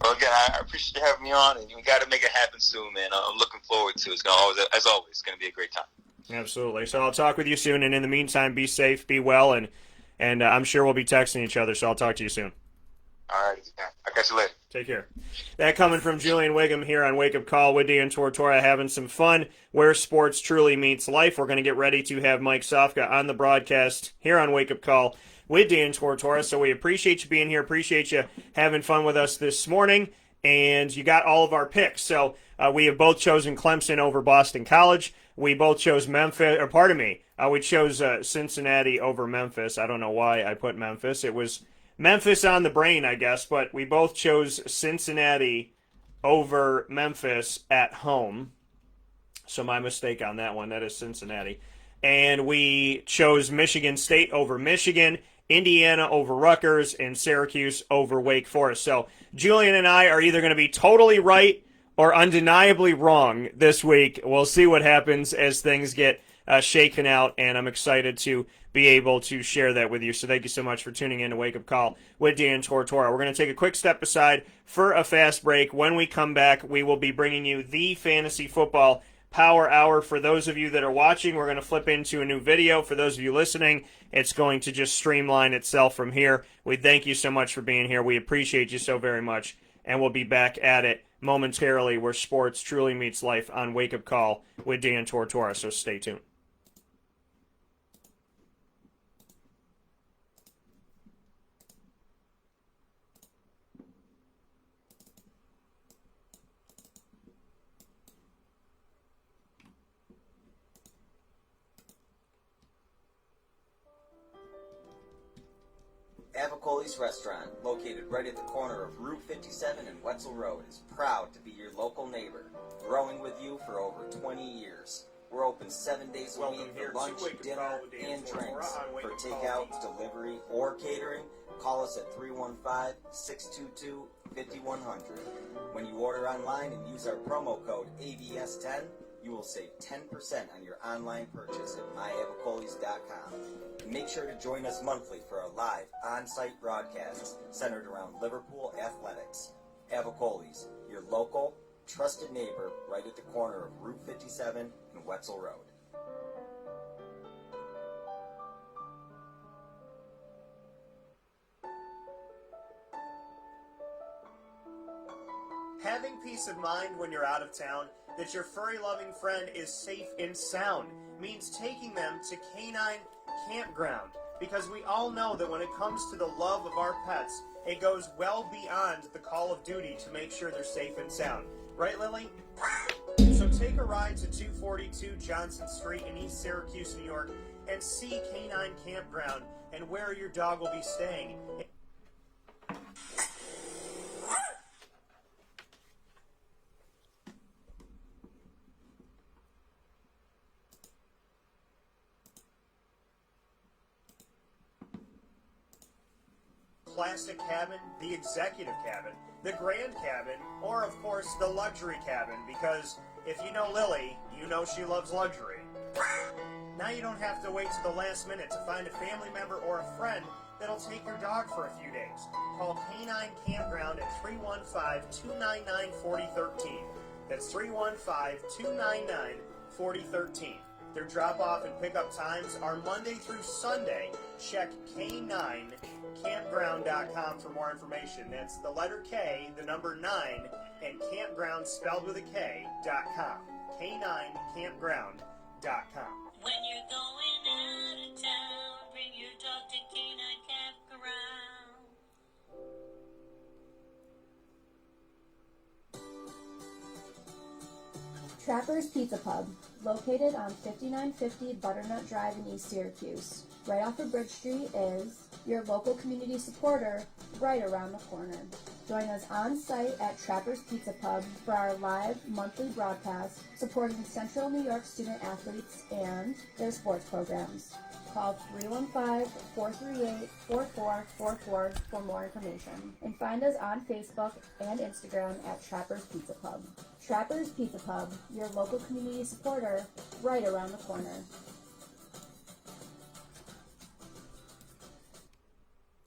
S2: Well, again, I appreciate you having me on, and we got to make it happen soon, man. I'm looking forward to it. As always, it's going to be a great time.
S1: Absolutely. So I'll talk with you soon, and in the meantime, be safe, be well, and I'm sure we'll be texting each other, so I'll talk to you soon.
S2: All right. Yeah. I'll catch you later.
S1: Take care. That coming from Julian Whigham here on Wake Up Call with Dan Tortora, having some fun where sports truly meets life. We're going to get ready to have Mike Sofka on the broadcast here on Wake Up Call with Dan Tortora. So we appreciate you being here. Appreciate you having fun with us this morning. And you got all of our picks. So we have both chosen Clemson over Boston College. We both chose we chose Cincinnati over Memphis. I don't know why I put Memphis. It was Memphis on the brain, I guess, but we both chose Cincinnati over Memphis at home. So my mistake on that one. That is Cincinnati. And we chose Michigan State over Michigan, Indiana over Rutgers, and Syracuse over Wake Forest. So Julian and I are either going to be totally right or undeniably wrong this week. We'll see what happens as things get shaken out, and I'm excited to be able to share that with you. So thank you so much for tuning in to Wake Up Call with Dan Tortora. We're going to take a quick step aside for a fast break. When we come back, we will be bringing you the Fantasy Football Power Hour. For those of you that are watching, we're going to flip into a new video. For those of you listening, it's going to just streamline itself from here. We thank you so much for being here. We appreciate you so very much. and we'll be back at it momentarily where sports truly meets life on Wake Up Call with Dan Tortora, so stay tuned.
S5: Avicoli's Restaurant, located right at the corner of Route 57 and Wetzel Road, is proud to be your local neighbor, growing with you for over 20 years. We're open 7 days a week for lunch, dinner, and drinks. For takeout, delivery, or catering, call us at 315-622-5100. When you order online and use our promo code AVS10, you will save 10% on your online purchase at myavicolis.com. And make sure to join us monthly for our live on-site broadcasts centered around Liverpool athletics. Avicoli's, your local, trusted neighbor right at the corner of Route 57 and Wetzel Road.
S1: Having peace of mind when you're out of town that your furry-loving friend is safe and sound means taking them to Canine Campground, because we all know that when it comes to the love of our pets, it goes well beyond the call of duty to make sure they're safe and sound. Right, Lily? So take a ride to 242 Johnson Street in East Syracuse, New York, and see Canine Campground and where your dog will be staying. Classic cabin, the executive cabin, the grand cabin, or of course the luxury cabin, because if you know Lily, you know she loves luxury. Now you don't have to wait to the last minute to find a family member or a friend that'll take your dog for a few days. Call Canine Campground at 315-299-4013. That's 315-299-4013. Their drop-off and pickup times are Monday through Sunday. Check K9campground.com for more information. That's the letter K, the number 9, and campground spelled with a K.com. K9campground.com.
S6: When you're going out of town, bring your dog to Canine Campground.
S7: Trapper's Pizza Pub, located on 5950 Butternut Drive in East Syracuse. Right off of Bridge Street is your local community supporter right around the corner. Join us on site at Trapper's Pizza Pub for our live monthly broadcast supporting Central New York student athletes and their sports programs. Call 315-438-4444 for more information. And find us on Facebook and Instagram at Trapper's Pizza Pub. Trapper's Pizza Pub, your local community supporter right around the corner.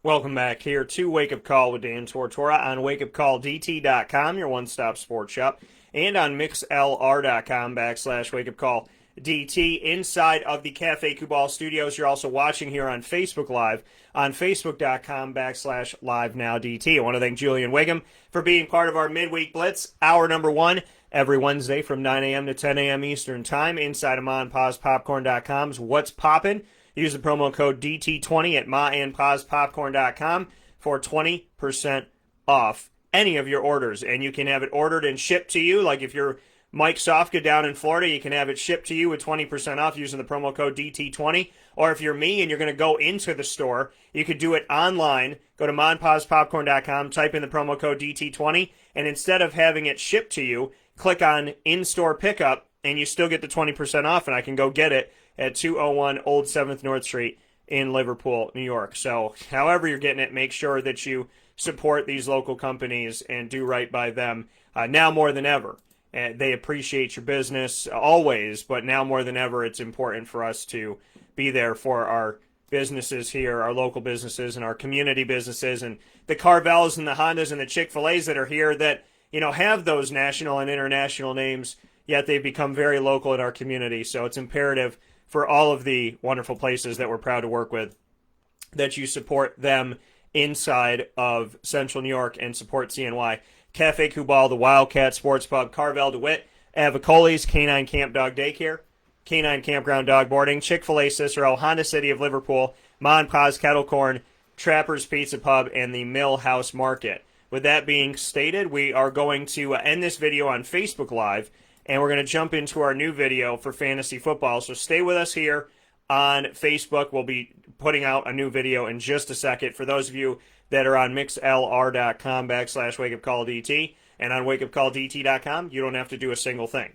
S1: Welcome back here to Wake Up Call with Dan Tortora on WakeUpCallDT.com, your one-stop sports shop, and on MixLR.com/WakeUpCallDT. Inside of the Cafe Kubal studios, you're also watching here on Facebook Live on Facebook.com/LiveNowDT. I want to thank Julian Whigham for being part of our midweek Blitz, hour number 1, every Wednesday from 9 a.m. to 10 a.m. Eastern Time inside of MaandPazPopcorn.com's What's Poppin'. Use the promo code DT20 at MaandPazPopcorn.com for 20% off any of your orders. And you can have it ordered and shipped to you. Like if you're Mike Sofka down in Florida, you can have it shipped to you with 20% off using the promo code DT20. Or if you're me and you're going to go into the store, you could do it online. Go to MaandPazPopcorn.com, type in the promo code DT20, and instead of having it shipped to you, click on in-store pickup, and you still get the 20% off, and I can go get it at 201 Old 7th North Street in Liverpool, New York. So however you're getting it, make sure that you support these local companies and do right by them now more than ever. They appreciate your business always, but now more than ever, it's important for us to be there for our businesses here, our local businesses and our community businesses, and the Carvels and the Hondas and the Chick-fil-A's that are here that, you know, have those national and international names, yet they've become very local in our community. So it's imperative for all of the wonderful places that we're proud to work with that you support them inside of Central New York and support CNY. Cafe Kubal, the Wildcat Sports Pub, Carvel DeWitt, Avicoli's, Canine Camp Dog Daycare, Canine Campground Dog Boarding, Chick-fil-A Cicero, Honda City of Liverpool, Ma and Pa's Kettle Corn, Trapper's Pizza Pub, and the Mill House Market. With that being stated, we are going to end this video on Facebook Live, and we're going to jump into our new video for fantasy football. So stay with us here on Facebook. We'll be putting out a new video in just a second. For those of you that are on mixlr.com/WakeUpCallDT and on WakeUpCallDT.com, you don't have to do a single thing.